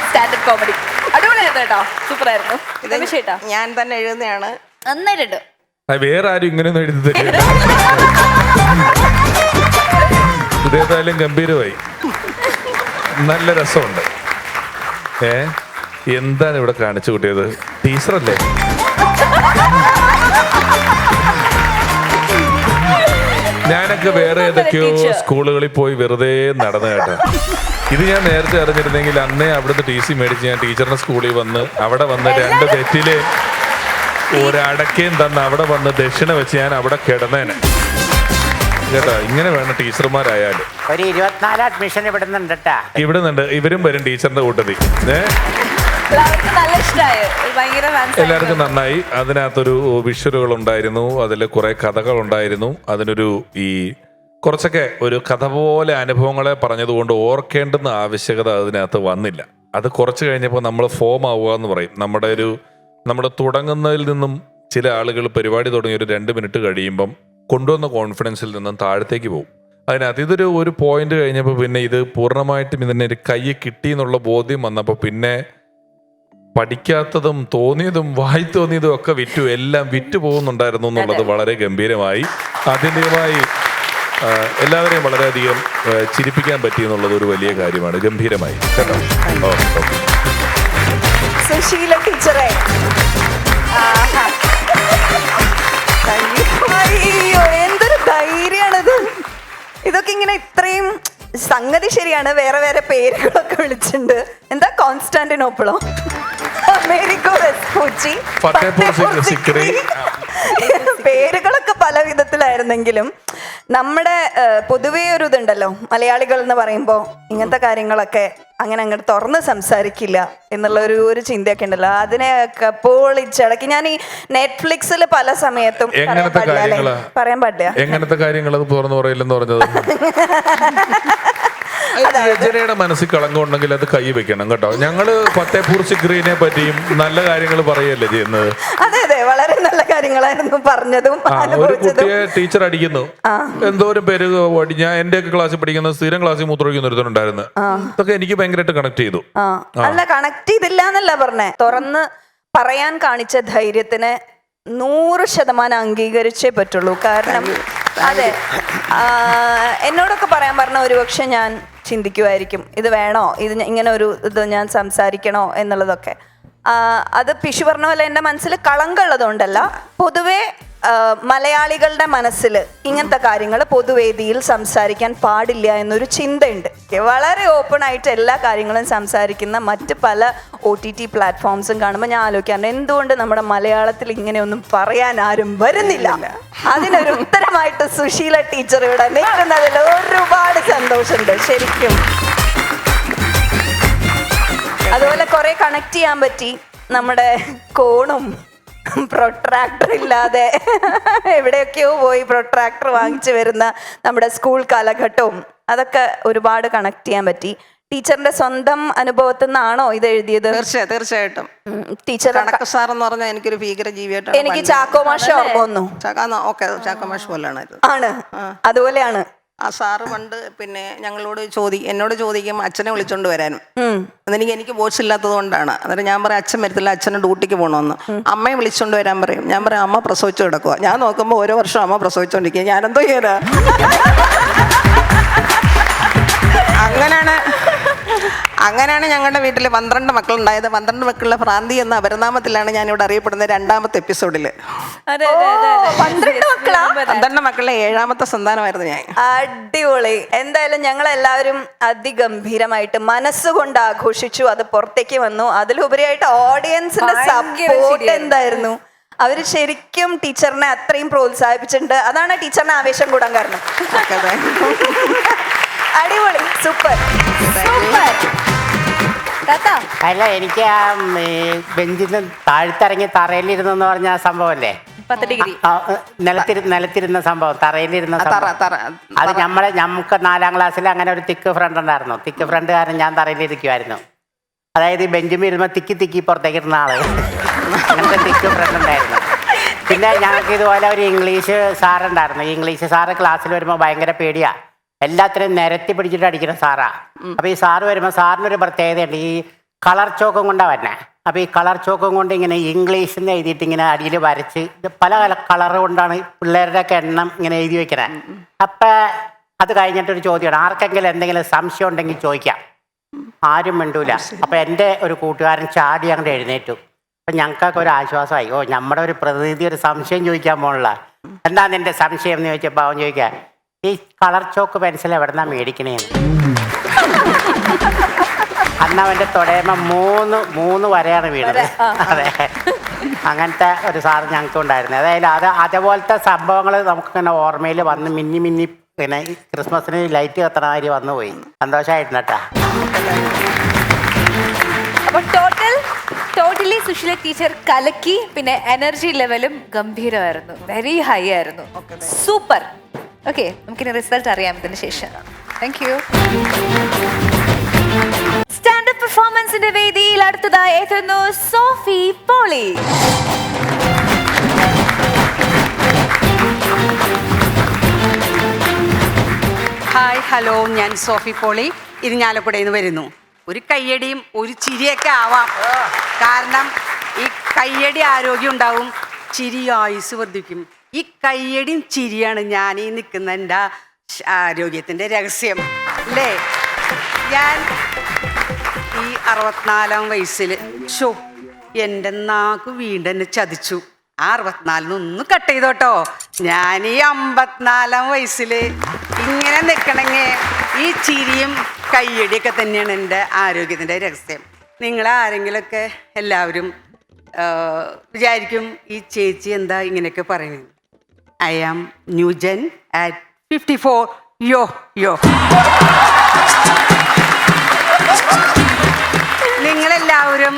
സ്റ്റാൻഡപ്പ് കോമഡി അടിപൊളിയായിരുന്നു കേട്ടോ, സൂപ്പർ ആയിരുന്നു. ചേട്ടാ ഞാൻ തന്നെ എഴുതുന്നതാണ്. നന്നായിട്ടുണ്ട്. വേറെ ആരും ഇങ്ങനെയൊന്നും എഴുതി തരില്ല. ഇതേതായാലും ഗംഭീരമായി, നല്ല രസമുണ്ട്. എന്താണ് ഇവിടെ കാണിച്ചു കൂട്ടിയത്? ടീച്ചറല്ലേ? ഞാനൊക്കെ വേറെ ഏതൊക്കെയോ സ്കൂളുകളിൽ പോയി വെറുതെ നടന്നു കേട്ടോ. ഇത് ഞാൻ നേരത്തെ അറിഞ്ഞിരുന്നെങ്കിൽ അന്നേ അവിടുന്ന് TC മേടിച്ച് ഞാൻ ടീച്ചറിന്റെ സ്കൂളിൽ വന്ന് അവിടെ വന്ന് 2 തെറ്റില് ഒരടക്കയും തന്ന് അവിടെ വന്ന് ദക്ഷിണ വെച്ച് ഞാൻ അവിടെ കിടന്നേനെ കേട്ടോ. ഇങ്ങനെ വേണം ടീച്ചർമാരായാലും. ഒരു 24 അഡ്മിഷൻ ഇവിടുന്നുണ്ട്. ഇവരും വരും ടീച്ചറിന്റെ കൂട്ടത്തിൽ. എല്ലാവർക്കും നന്നായി. അതിനകത്തൊരു വിഷ്വലുകൾ ഉണ്ടായിരുന്നു, അതിൽ കുറെ കഥകൾ ഉണ്ടായിരുന്നു. അതിനൊരു കുറച്ചൊക്കെ ഒരു കഥ പോലെ അനുഭവങ്ങളെ പറഞ്ഞതുകൊണ്ട് ഓർക്കേണ്ടുന്ന ആവശ്യകത അതിനകത്ത് വന്നില്ല. അത് കുറച്ച് കഴിഞ്ഞപ്പോൾ നമ്മൾ ഫോം ആവുക എന്ന് പറയും. നമ്മുടെ തുടങ്ങുന്നതിൽ നിന്നും ചില ആളുകൾ പരിപാടി തുടങ്ങി ഒരു 2 മിനിറ്റ് കഴിയുമ്പം കൊണ്ടുവന്ന കോൺഫിഡൻസിൽ നിന്നും താഴത്തേക്ക് പോകും. അതിനകത്ത് ഒരു പോയിന്റ് കഴിഞ്ഞപ്പോൾ പിന്നെ ഇത് പൂർണ്ണമായിട്ടും ഇതിനെ ഒരു കൈ കിട്ടി എന്നുള്ള ബോധ്യം വന്നപ്പോൾ പിന്നെ പഠിക്കാത്തതും തോന്നിയതും വായി തോന്നിയതും ഒക്കെ എല്ലാം വിറ്റു പോകുന്നുണ്ടായിരുന്നു എന്നുള്ളത് വളരെ ഗംഭീരമായി. ആത്യന്തികമായി എല്ലാവരെയും വളരെയധികം ചിരിപ്പിക്കാൻ പറ്റി എന്നുള്ളത് ഒരു വലിയ കാര്യമാണ്. ഗംഭീരമായി കേട്ടോ. സുശീല ടീച്ചറെ, അയ്യോ എന്തൊരു ധൈര്യാണിത്. ഇതൊക്കെ ഇങ്ങനെ ഇത്രയും സംഗതി ശരിയാണ്. വേറെ വേറെ പേരുകളൊക്കെ വിളിച്ചിട്ടുണ്ട്. എന്താ കോൺസ്റ്റാന്റിനോപ്പിളോ, അമേരിക്കോ വെസ്പൂച്ചി, പേരുകളൊക്കെ പല വിധത്തിലായിരുന്നെങ്കിലും നമ്മുടെ പൊതുവേ ഒരു ഇതുണ്ടല്ലോ, മലയാളികൾ എന്ന് പറയുമ്പോൾ ഇങ്ങനത്തെ കാര്യങ്ങളൊക്കെ അങ്ങനെ അങ്ങോട്ട് തുറന്ന് സംസാരിക്കില്ല എന്നുള്ള ഒരു ചിന്തയൊക്കെ ഉണ്ടല്ലോ. അതിനെയൊക്കെ പൊളിച്ചടക്കി ഞാൻ ഈ നെറ്റ്ഫ്ലിക്സിൽ പല സമയത്തും പറയാൻ പാടില്ല. എങ്ങനത്തെ കാര്യങ്ങൾ അത് തുറന്നു പറയില്ലെന്ന് പറഞ്ഞത്? രചനയുടെ മനസ്സിൽ കളങ്കം ഉണ്ടെങ്കിൽ അത് കൈ വെക്കണം കേട്ടോ. ഞങ്ങള് ഫത്തേപൂർ സിക്രിനെ പറ്റിയും നല്ല കാര്യങ്ങൾ പറയല്ലേ ചെയ്യുന്നത്. അതെ അതെ, വളരെ നല്ല കാര്യങ്ങളായിരുന്നു പറഞ്ഞതും ഒരു അനുഭവിച്ചതും. കുട്ടിയെ ടീച്ചർ അടിക്കുന്നു, എന്തോരം പേര് ഞാൻ എന്റെ ഒക്കെ ക്ലാസ്സിൽ പഠിക്കുന്ന സ്ഥിരം ക്ലാസ്സിൽ മൂത്രമൊഴിക്കുന്ന ഒരുത്തനുണ്ടായിരുന്നു. ഇതൊക്കെ എനിക്ക് ഭയങ്കരമായിട്ട് കണക്ട് ചെയ്തു. അല്ല, കണക്ട് ചെയ്തില്ല എന്നല്ല പറഞ്ഞേ, തുറന്ന് പറയാൻ കാണിച്ച ധൈര്യത്തിന് 100% അംഗീകരിച്ചേ പറ്റുള്ളൂ. കാരണം അതെ, എന്നോടൊക്കെ പറയാൻ പറഞ്ഞ ഒരുപക്ഷെ ഞാൻ ചിന്തിക്കുമായിരിക്കും, ഇത് വേണോ, ഇങ്ങനെ ഒരു ഇത് ഞാൻ സംസാരിക്കണോ എന്നുള്ളതൊക്കെ. അത് പിഷു പറഞ്ഞ പോലെ എൻ്റെ മനസ്സിൽ കളങ്കമുള്ളതുകൊണ്ടല്ല, പൊതുവെ മലയാളികളുടെ മനസ്സിൽ ഇങ്ങനത്തെ കാര്യങ്ങൾ പൊതുവേദിയിൽ സംസാരിക്കാൻ പാടില്ല എന്നൊരു ചിന്തയുണ്ട്. വളരെ ഓപ്പൺ ആയിട്ട് എല്ലാ കാര്യങ്ങളും സംസാരിക്കുന്ന മറ്റ് പല OTT പ്ലാറ്റ്ഫോംസും കാണുമ്പോൾ ഞാൻ ആലോചിക്കാറുണ്ട്, എന്തുകൊണ്ട് നമ്മുടെ മലയാളത്തിൽ ഇങ്ങനെയൊന്നും പറയാൻ ആരും വരുന്നില്ല. അതിനൊരു ഉത്തരമായിട്ട് സുശീല ടീച്ചർ ഇവിടെ നിൽക്കുന്നതിൽ ഒരുപാട് സന്തോഷമുണ്ട് ശരിക്കും. അതുപോലെ കുറെ കണക്ട് ചെയ്യാൻ പറ്റി. നമ്മുടെ കോണും പ്രൊട്രാക്ടർ ഇല്ലാതെ എവിടെയൊക്കെയോ പോയി പ്രൊട്രാക്ടർ വാങ്ങിച്ചു വരുന്ന നമ്മുടെ സ്കൂൾ കാലഘട്ടവും അതൊക്കെ ഒരുപാട് കണക്ട് ചെയ്യാൻ പറ്റി. ടീച്ചറിന്റെ സ്വന്തം അനുഭവത്തിൽ നിന്നാണോ ഇത് എഴുതിയത്? തീർച്ചയായിട്ടും. ടീച്ചർ കണക്ക് സാർ എന്ന് പറഞ്ഞാൽ എനിക്കൊരു ഭീകര ജീവിയായിട്ടാണ്. എനിക്ക് ചാക്കോ മാഷ ഓർമ്മ വന്നു. ചാക്കോ മാഷ് പോലെയാണ്. ആണ്, അതുപോലെയാണ്. ആ സാറ് പണ്ട് പിന്നെ എന്നോട് ചോദിക്കും അച്ഛനെ വിളിച്ചോണ്ട് വരാനും. എനിക്ക് ബോസ് ഇല്ലാത്തത് കൊണ്ടാണ്. അന്നേരം ഞാൻ പറയും അച്ഛൻ വരത്തില്ല, അച്ഛന് ഡ്യൂട്ടിക്ക് പോകണമെന്ന്. അമ്മയെ വിളിച്ചോണ്ട് വരാൻ പറയും. ഞാൻ പറയും അമ്മ പ്രസവിച്ചു കിടക്കുക. ഞാൻ നോക്കുമ്പോൾ ഓരോ വർഷം അമ്മ പ്രസവിച്ചോണ്ടിരിക്കുക. ഞാനെന്തോ ചെയ്യാനാ? അങ്ങനെയാണ് ഞങ്ങളുടെ വീട്ടിൽ 12 മക്കളുണ്ടായത്. 12 മക്കളുടെ ഭ്രാന്തി എന്ന അപരനാമത്തിലാണ് ഞാൻ ഇവിടെ അറിയപ്പെടുന്നത് 2ാമത്തെ എപ്പിസോഡിൽ. 12 മക്കളുടെ 7ാമത്തെ സന്താനമായിരുന്നു ഞാൻ. അടിപൊളി. എന്തായാലും ഞങ്ങൾ എല്ലാവരും അതിഗംഭീരമായിട്ട് മനസ്സുകൊണ്ട് ആഘോഷിച്ചു. അത് പുറത്തേക്ക് വന്നു. അതിലുപരിയായിട്ട് ഓഡിയൻസിന്റെ സപ്പോർട്ട് എന്തായിരുന്നു. അവര് ശരിക്കും ടീച്ചറിനെ അത്രയും പ്രോത്സാഹിപ്പിച്ചിട്ടുണ്ട്. അതാണ് ടീച്ചറിനെ ആവേശം കൂടാൻ കാരണം. അടിപൊളി, സൂപ്പർ സൂപ്പർ. അല്ല, എനിക്ക് ആ ബെഞ്ചിൽ നിന്ന് താഴ്ത്തിറങ്ങി തറയിലിരുന്നെന്ന് പറഞ്ഞ ആ സംഭവമല്ലേ, നിലത്തിരുന്ന സംഭവം, തറയിലിരുന്ന സംഭവം. അത് നമുക്ക് 4ാം ക്ലാസ്സിൽ അങ്ങനെ ഒരു തിക്ക് ഫ്രണ്ട് ഉണ്ടായിരുന്നു. തിക്ക് ഫ്രണ്ട് കാരണം ഞാൻ തറയിലിരിക്കുമായിരുന്നു. അതായത് ഈ ബെഞ്ചും ഇരുന്ന് തിക്കി പുറത്തേക്ക് ഇരുന്ന ആള്, അങ്ങനത്തെ തിക്ക് ഫ്രണ്ട് ഉണ്ടായിരുന്നു. പിന്നെ ഞങ്ങൾക്ക് ഇതുപോലെ ഒരു ഇംഗ്ലീഷ് സാറുണ്ടായിരുന്നു. ഇംഗ്ലീഷ് സാറ് ക്ലാസ്സിൽ വരുമ്പോൾ ഭയങ്കര പേടിയാ, എല്ലാത്തിനും നിരത്തി പിടിച്ചിട്ട് അടിക്കുന്ന സാറാ. അപ്പൊ ഈ സാറ് വരുമ്പോൾ സാറിനൊരു പ്രത്യേകതയുണ്ട്, ഈ കളർ ചോക്കും കൊണ്ടാ വന്നെ. അപ്പൊ ഈ കളർ ചോക്കും കൊണ്ട് ഇങ്ങനെ ഇംഗ്ലീഷിൽ എഴുതിയിട്ട് ഇങ്ങനെ അടിയിൽ വരച്ച് പല കളർ കൊണ്ടാണ് പിള്ളേരുടെ ഒക്കെ എണ്ണം ഇങ്ങനെ എഴുതി വെക്കണേ. അപ്പൊ അത് കഴിഞ്ഞിട്ടൊരു ചോദ്യമാണ്, ആർക്കെങ്കിലും എന്തെങ്കിലും സംശയം ഉണ്ടെങ്കിൽ ചോദിക്കാം. ആരും മിണ്ടൂല. അപ്പൊ എൻ്റെ ഒരു കൂട്ടുകാരൻ ചാടി അങ്ങോട്ട് എഴുന്നേറ്റു. അപ്പൊ ഞങ്ങൾക്കൊക്കെ ഒരു ആശ്വാസമായി. നമ്മുടെ ഒരു പ്രതിനിധി ഒരു സംശയം ചോദിക്കാൻ പോലുള്ള. എന്താ നിന്റെ സംശയം എന്ന് ചോദിച്ചപ്പോൾ അവൻ ചോദിക്കാം, ഈ കളർ ചോക്ക് പെൻസിൽ എവിടെന്നാ മേടിക്കണേന്ന്. അന്ന് അവൻ്റെ തൊടയുമ്പോൾ 3 വരെയാണ് വീണത്. അതെ, അങ്ങനത്തെ ഒരു സാറ് ഞങ്ങൾക്ക് ഉണ്ടായിരുന്നു. അതായത് അതേപോലത്തെ സംഭവങ്ങൾ നമുക്കിങ്ങനെ ഓർമ്മയിൽ വന്ന് മിന്നി പിന്നെ ക്രിസ്മസിന് ലൈറ്റ് കത്തണ കാര്യം വന്നുപോയി. സന്തോഷമായിരുന്നു കേട്ടാ. അപ്പൊ ടോട്ടലി സുശീല ടീച്ചർ കലക്കി. പിന്നെ എനർജി ലെവലും ഗംഭീരമായിരുന്നു, വെരി ഹൈ ആയിരുന്നു. സൂപ്പർ. ഓക്കെ, നമുക്കിനി റിസൾട്ട് അറിയാം ഇതിന് ശേഷം. Thank you. സ്റ്റാൻഡപ്പ് പെർഫോമൻസിന്റെ വേദിയിൽ അടുത്തതായി എത്തുന്നു സോഫി പോളി. ഹായ്, ഹലോ, ഞാൻ സോഫി പോളി, ഇരിഞ്ഞാലക്കുടയിൽ നിന്ന് വരുന്നു. ഒരു കയ്യടിയും ഒരു ചിരിയൊക്കെ ആവാം. കാരണം ഈ കയ്യടി ആരോഗ്യം ഉണ്ടാവും, ചിരി ആയുസ് വർദ്ധിക്കും. ഈ കയ്യടിയും ചിരിയാണ് ഞാൻ ഈ നിൽക്കുന്ന എൻ്റെ ആരോഗ്യത്തിൻ്റെ രഹസ്യം അല്ലേ. ഞാൻ ഈ 64ാം വയസ്സിൽ എൻ്റെ നാക്ക് വീണ്ടും എന്നെ ചതിച്ചു. ആ 64 കട്ട് ചെയ്തോട്ടോ. ഞാൻ ഈ 54ാം വയസ്സിൽ ഇങ്ങനെ നിൽക്കണമെങ്കിൽ ഈ ചിരിയും കയ്യടിയൊക്കെ തന്നെയാണ് എൻ്റെ ആരോഗ്യത്തിൻ്റെ രഹസ്യം. നിങ്ങളാരെങ്കിലുമൊക്കെ എല്ലാവരും വിചാരിക്കും ഈ ചേച്ചി എന്താ ഇങ്ങനെയൊക്കെ പറയുന്നത്. I am new gen at 54. Yo നിങ്ങളെല്ലാവരും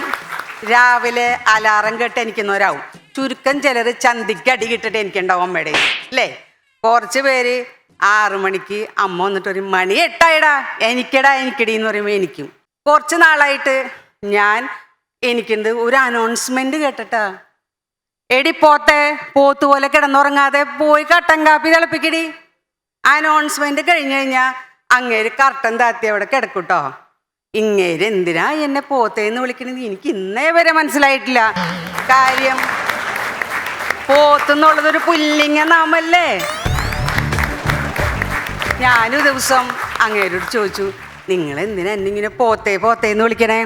രാവിലെ അലാറം കേട്ട് എനിക്കുന്നവരാവും. ചുരുക്കം ചിലർ ചന്തിക്ക് അടി കിട്ടിട്ട് എനിക്കുണ്ടാവും അമ്മയുടെ അല്ലേ. കുറച്ച് പേര് 6 മണിക്ക് അമ്മ വന്നിട്ടൊരു മണി 8 എനിക്കടി എന്ന് പറയുമ്പോൾ എനിക്കും. കുറച്ച് നാളായിട്ട് എനിക്കുണ്ട് ഒരു അനൗൺസ്മെന്റ് കേട്ടിട്ടാ എടി പോത്തെ, പോത്ത് പോലെ കിടന്നുറങ്ങാതെ പോയി കട്ടൻ കാപ്പി തിളപ്പിക്കടി. അനൗൺസ്മെന്റ് കഴിഞ്ഞു കഴിഞ്ഞാൽ അങ്ങേര് കർട്ടൻ താത്തി അവിടെ കിടക്കൂട്ടോ. ഇങ്ങേര് എന്തിനാ എന്നെ പോത്തേന്ന് വിളിക്കണത് എനിക്ക് ഇന്നേ വരെ മനസ്സിലായിട്ടില്ല. കാര്യം പോത്തെന്നുള്ളതൊരു പുല്ലിംഗ നാമല്ലേ. ഞാനൊരു ദിവസം അങ്ങേരോട് ചോദിച്ചു, നിങ്ങൾ എന്തിനാ എന്നെ ഇങ്ങനെ പോത്തേ പോത്തേന്ന് വിളിക്കണേ?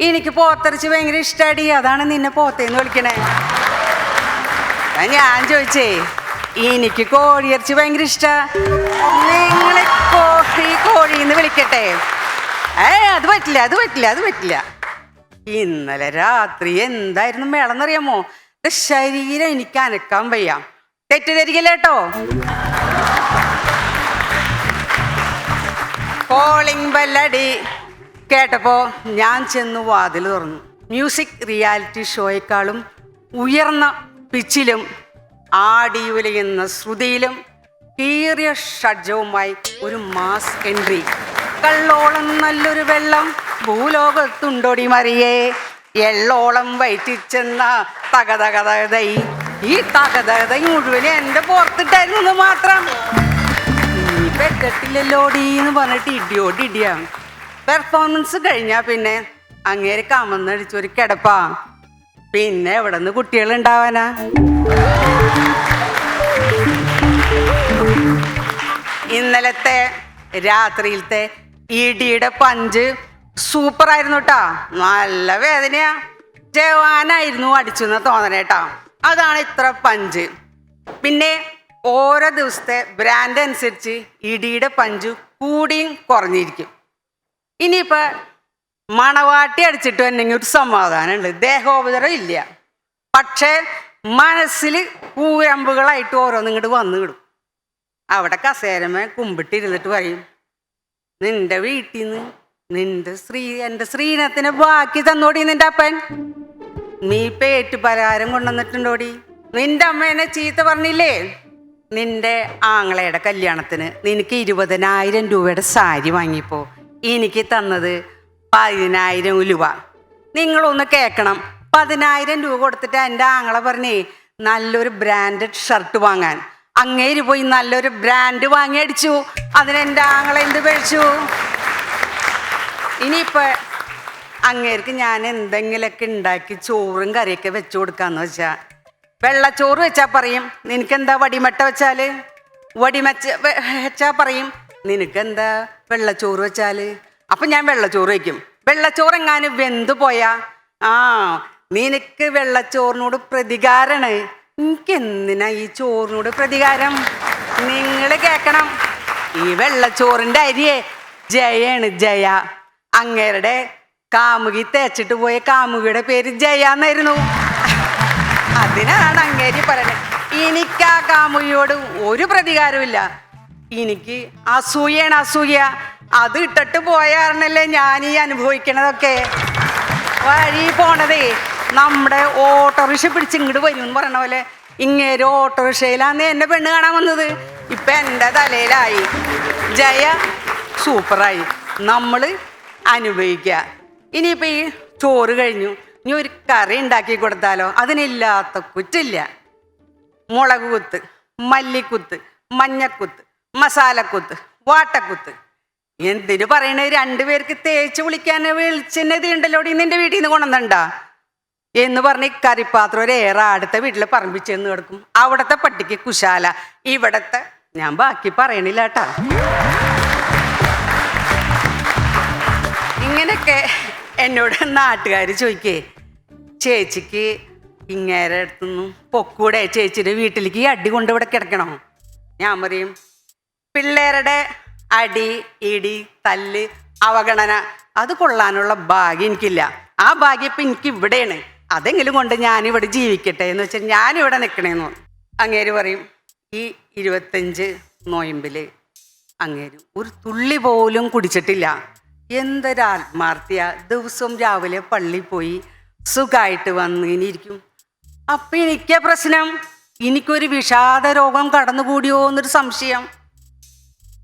എനിക്ക് പോത്തിറച്ചി ഭയങ്കര ഇഷ്ടമാടി, അതാണ് നിന്നെ പോത്തേന്ന് വിളിക്കണേ. ഞാൻ ചോദിച്ചേ, എനിക്ക് കോഴിയിറച്ചി ഭയങ്കര ഇഷ്ടാ, നിങ്ങളെ കോഴിന്ന് വിളിക്കട്ടെ? അത് പറ്റില്ല, അത് പറ്റില്ല, അത് പറ്റില്ല. ഇന്നലെ രാത്രി എന്തായിരുന്നു മേളെന്നറിയാമോ? ശരീരം എനിക്ക് അനക്കാൻ വയ്യ. തെറ്റിദ്ധരിക്കല്ലേട്ടോ. കോളിംഗ് ബെല്ലടി കേട്ടപ്പോ ഞാൻ ചെന്ന് വാതിൽ തുറന്നു. മ്യൂസിക് റിയാലിറ്റി ഷോയെക്കാളും ഉയർന്ന പിച്ചിലും ആടിയുലയുന്ന ശ്രുതിയിലും കീറിയ ഷഡ്ജവുമായി ഒരു മാസ് എൻട്രി. കള്ളോളം നല്ലൊരു വെള്ളം ഭൂലോകത്തുണ്ടോടി മറിയേ, എള്ളോളം വയറ്റിച്ചെന്ന തകതകതൈ. ഈ തകതകതൈ മുഴുവൻ എൻ്റെ പുറത്തിട്ടായിരുന്നു മാത്രം. നീ പെട്ടില്ലല്ലോടി എന്ന് പറഞ്ഞിട്ട് ഇടിയോടി ഇടിയാണ്. പെർഫോമൻസ് കഴിഞ്ഞാൽ പിന്നെ അങ്ങേര് കമന്നടിച്ചൊരു കിടപ്പാ. പിന്നെ എവിടെ നിന്ന് കുട്ടികളുണ്ടാവാനാ? ഇന്നലത്തെ രാത്രിയിലത്തെ ഇടിയുടെ പഞ്ച് സൂപ്പറായിരുന്നു കേട്ടാ. നല്ല വേദനയാ. ജവാനായിരുന്നു അടിച്ചെന്ന് തോന്നണേട്ടാ. അതാണ് ഇത്ര പഞ്ച്. പിന്നെ ഓരോ ദിവസത്തെ ബ്രാൻഡ് അനുസരിച്ച് ഇടിയുടെ പഞ്ച് കൂടിയും കുറഞ്ഞിരിക്കും. ഇനിയിപ്പോൾ മണവാട്ടി അടിച്ചിട്ട് വന്നെങ്കിൽ ഒരു സമാധാനമുണ്ട്, ദേഹോപദ്രവം ഇല്ല. പക്ഷേ മനസ്സിൽ കൂരമ്പുകളായിട്ട് ഓരോന്നും ഇങ്ങോട്ട് വന്നു കിടും. അവിടെ കസേരമേ കുമ്പിട്ടിരുന്നിട്ട് പറയും, നിന്റെ വീട്ടിൽ നിന്ന് എൻ്റെ ശ്രീനത്തിന് ബാക്കി തന്നോടി നിന്റെ അപ്പൻ. നീ പേറ്റ് പലഹാരം കൊണ്ടുവന്നിട്ടുണ്ടോടി. നിന്റെ അമ്മേനെ ചീത്ത പറഞ്ഞില്ലേ? നിന്റെ ആങ്ങളയുടെ കല്യാണത്തിന് നിനക്ക് 20,000 രൂപയുടെ സാരി വാങ്ങിയപ്പോ എനിക്ക് തന്നത് 10,000 രൂപ. നിങ്ങളൊന്ന് കേൾക്കണം. 10,000 രൂപ കൊടുത്തിട്ട് എൻ്റെ ആങ്ങളെ പറഞ്ഞേ നല്ലൊരു ബ്രാൻഡഡ് ഷർട്ട് വാങ്ങാൻ. അങ്ങേര് പോയി നല്ലൊരു ബ്രാൻഡ് വാങ്ങി അടിച്ചു. അതിനെൻ്റെ ആങ്ങളെ എന്ത് കഴിച്ചു? ഇനിയിപ്പോൾ അങ്ങേർക്ക് ഞാൻ എന്തെങ്കിലുമൊക്കെ ഉണ്ടാക്കി ചോറും കറിയൊക്കെ വെച്ചു കൊടുക്കാന്ന് വെച്ചാൽ, വെള്ളച്ചോറ് വെച്ചാൽ പറയും നിനക്കെന്താ വടിമട്ട വെച്ചാൽ, വെച്ചാൽ പറയും നിനക്കെന്താ വെള്ളച്ചോറ് വെച്ചാൽ. അപ്പം ഞാൻ വെള്ളച്ചോറ് വയ്ക്കും. വെള്ളച്ചോറ് എങ്ങാനും വെന്തു പോയാ നിനക്ക് വെള്ളച്ചോറിനോട് പ്രതികാരമാണ്. എനിക്കെന്തിനാ ഈ ചോറിനോട് പ്രതികാരം? നിങ്ങൾ കേൾക്കണം. ഈ വെള്ളച്ചോറിൻ്റെ അരിയെ ജയാണ്, ജയ. അങ്ങേരുടെ കാമുകി തേച്ചിട്ട് പോയ കാമുകിയുടെ പേര് ജയ എന്നായിരുന്നു. അതിനാണ് അങ്ങേരി പറയണത്. എനിക്ക് ആ കാമുകിയോട് ഒരു പ്രതികാരമില്ല. എനിക്ക് അസൂയാണ്, അസൂയ. അത് ഇട്ടിട്ട് പോയാർന്നല്ലേ ഞാൻ ഈ അനുഭവിക്കണതൊക്കെ. വഴി പോണതേ നമ്മുടെ ഓട്ടോറിക്ഷ പിടിച്ച് ഇങ്ങോട്ട് വരും എന്ന് പറയണ പോലെ ഇങ്ങേര് ഓട്ടോറിക്ഷയിലാന്ന് എന്നെ പെണ്ണ് കാണാൻ വന്നത്. ഇപ്പം എൻ്റെ തലയിലായി. ജയ സൂപ്പറായി. നമ്മൾ അനുഭവിക്കുക. ഇനിയിപ്പോൾ ഈ ചോറ് കഴിഞ്ഞു, ഇനി ഒരു കറി ഉണ്ടാക്കി കൊടുത്താലോ? അതിനില്ലാത്ത കുറ്റില്ല. മുളക് കുത്ത്, മല്ലിക്കുത്ത്, മഞ്ഞക്കുത്ത്, മസാലക്കുത്ത്, വാട്ടക്കുത്ത്. എന്തിനു പറയണേ? 2 പേർക്ക് തേച്ച് വിളിക്കാൻ വെളിച്ചെണ്ണ ഉണ്ടല്ലോ നിന്റെ വീട്ടിൽ നിന്ന് കൊണ്ടുവന്നണ്ട എന്ന് പറഞ്ഞ് കറിപ്പാത്രം ഒരേറെ അടുത്ത വീട്ടിൽ പറമ്പിച്ചെന്ന് കിടക്കും. അവിടത്തെ പട്ടിക്ക് കുശാല, ഇവിടത്തെ ഞാൻ ബാക്കി പറയണില്ല കേട്ടാ. ഇങ്ങനെയൊക്കെ എന്നോട് നാട്ടുകാർ ചോദിക്കേ, ചേച്ചിക്ക് ഇങ്ങേരെ അടുത്തുനിന്നും പൊക്കൂടെ, ചേച്ചിയുടെ വീട്ടിലേക്ക് ഈ അടി കൊണ്ട് ഇവിടെ കിടക്കണോ? ഞാൻ പറയും പിള്ളേരുടെ അടി, ഇടി, തല്ല്, അവഗണന അത് കൊള്ളാനുള്ള ഭാഗ്യം എനിക്കില്ല. ആ ഭാഗ്യം ഇപ്പം എനിക്ക് ഇവിടെയാണ്. അതെങ്കിലും കൊണ്ട് ഞാനിവിടെ ജീവിക്കട്ടെ എന്ന് വെച്ചാൽ ഞാനിവിടെ നിൽക്കണേന്ന് പറഞ്ഞു. അങ്ങേര് പറയും ഈ 25 നോയമ്പിൽ അങ്ങേര് ഒരു തുള്ളി പോലും കുടിച്ചിട്ടില്ല. എന്തൊരാത്മാർത്ഥ്യ. ദിവസവും രാവിലെ പള്ളിയിൽ പോയി സുഖമായിട്ട് വന്ന് ഇനിയിരിക്കും. അപ്പം എനിക്കാ പ്രശ്നം. എനിക്കൊരു വിഷാദ രോഗം കടന്നുകൂടിയോ എന്നൊരു സംശയം.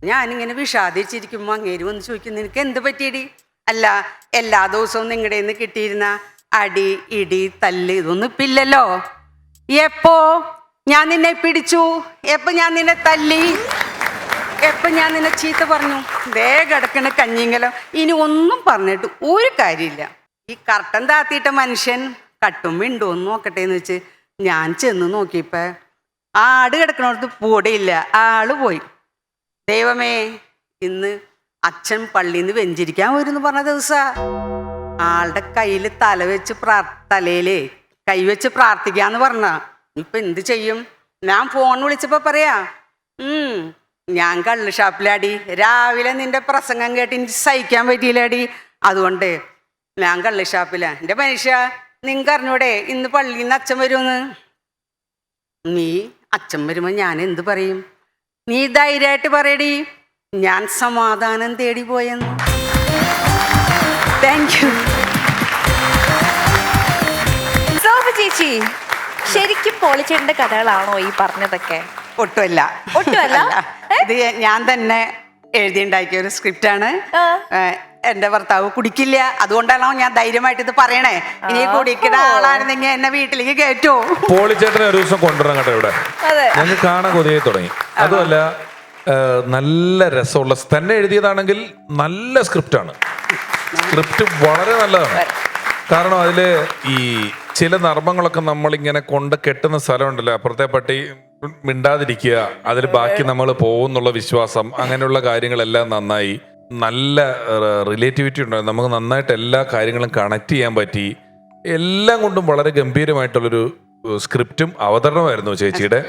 ഞാനിങ്ങനെ വിഷാദിച്ചിരിക്കുമ്പോൾ അങ്ങേര് വന്ന് ചോദിക്കും, നിനക്ക് എന്ത് പറ്റിയടി? അല്ല, എല്ലാ ദിവസവും നിങ്ങളുടെ നിന്ന് കിട്ടിയിരുന്ന അടി, ഇടി, തല്ല് ഇതൊന്നും ഇപ്പം ഇല്ലല്ലോ. എപ്പോ ഞാൻ നിന്നെ പിടിച്ചു, എപ്പോ ഞാൻ നിന്നെ തല്ലി, എപ്പോ ഞാൻ നിന്നെ ചീത്ത പറഞ്ഞു, ദേ കിടക്കണ കഞ്ഞിങ്കലം. ഇനി ഒന്നും പറഞ്ഞിട്ട് ഒരു കാര്യമില്ല. ഈ കർട്ടൻ താത്തിയിട്ട മനുഷ്യൻ കട്ടും മിണ്ടോന്ന് നോക്കട്ടെ എന്ന് വെച്ച് ഞാൻ ചെന്ന് നോക്കിയപ്പോ ആട് കിടക്കണോടത്ത് പൂടയില്ല, ആള് പോയി. ദൈവമേ, ഇന്ന് അച്ഛൻ പള്ളിയിൽ നിന്ന് വെഞ്ചിരിക്കാൻ വരുമെന്ന് പറഞ്ഞ ദിവസാ. ആളുടെ കയ്യിൽ തലയില് കൈവച്ച് പ്രാർത്ഥിക്കാന്ന് പറഞ്ഞ. ഇപ്പൊ എന്ത് ചെയ്യും? ഞാൻ ഫോൺ വിളിച്ചപ്പോ പറയാ, ഞാൻ കള്ള് ഷാപ്പിലാടി, രാവിലെ നിന്റെ പ്രസംഗം കേട്ട് എനിക്ക് സഹിക്കാൻ പറ്റിയില്ലാടി, അതുകൊണ്ട് ഞാൻ കള്ള് ഷാപ്പിലാ. എൻ്റെ മനുഷ്യ, നിങ്ങൾക്ക് അറിഞ്ഞൂടെ ഇന്ന് പള്ളിയിൽ നിന്ന് അച്ഛൻ വരുമെന്ന്? നീ അച്ഛൻ വരുമ്പോ ഞാൻ എന്ത് പറയും? നീ ധൈര്യമായിട്ട് പറയടി, ഞാൻ സമാധാനം തേടി പോയെന്ന്. Thank you. ചേച്ചി, ശരിക്കും പോളിച്ചേട്ടന്റെ കഥകളാണോ ഈ പറഞ്ഞതൊക്കെ? ഒട്ടുമല്ല. ഇത് ഞാൻ തന്നെ എഴുതിയുണ്ടാക്കിയ ഒരു സ്ക്രിപ്റ്റാണ്. എന്റെ ഭർത്താവ് കുടിക്കില്ല, അതുകൊണ്ടാണോ ഞാൻ ധൈര്യമായിട്ട് ഇത് പറയണേ. ഇനി കുടിക്കുന്ന ആളായിരുന്നെങ്കിൽ എന്നെ വീട്ടിലേക്ക് കയറ്റോ? പോളിച്ചേട്ടനെ ഒരു ദിവസം കൊണ്ടുവരാൻ കേട്ടോ ഇവിടെ, ഞങ്ങൾക്ക് കാണാൻ കൊതിയായി തുടങ്ങി. അതുമല്ല, നല്ല രസമുള്ള, തന്നെ എഴുതിയതാണെങ്കിൽ നല്ല സ്ക്രിപ്റ്റാണ്. സ്ക്രിപ്റ്റ് വളരെ നല്ലതാണ്. കാരണം അതിൽ ഈ ചില നർമ്മങ്ങളൊക്കെ നമ്മളിങ്ങനെ കൊണ്ട് കെട്ടുന്ന സ്ഥലമുണ്ടല്ലോ, അപ്പുറത്തെ പട്ടി മിണ്ടാതിരിക്കുക, അതിൽ ബാക്കി നമ്മൾ പോകുന്നുള്ള വിശ്വാസം, അങ്ങനെയുള്ള കാര്യങ്ങളെല്ലാം നന്നായി. നല്ല റിലേറ്റിവിറ്റി ഉണ്ടായിരുന്നു. നമുക്ക് നന്നായിട്ട് എല്ലാ കാര്യങ്ങളും കണക്ട് ചെയ്യാൻ പറ്റി. എല്ലാം കൊണ്ടും വളരെ ഗംഭീരമായിട്ടുള്ളൊരു സ്ക്രിപ്റ്റും അവതരണമായിരുന്നു ചേച്ചിയുടെ.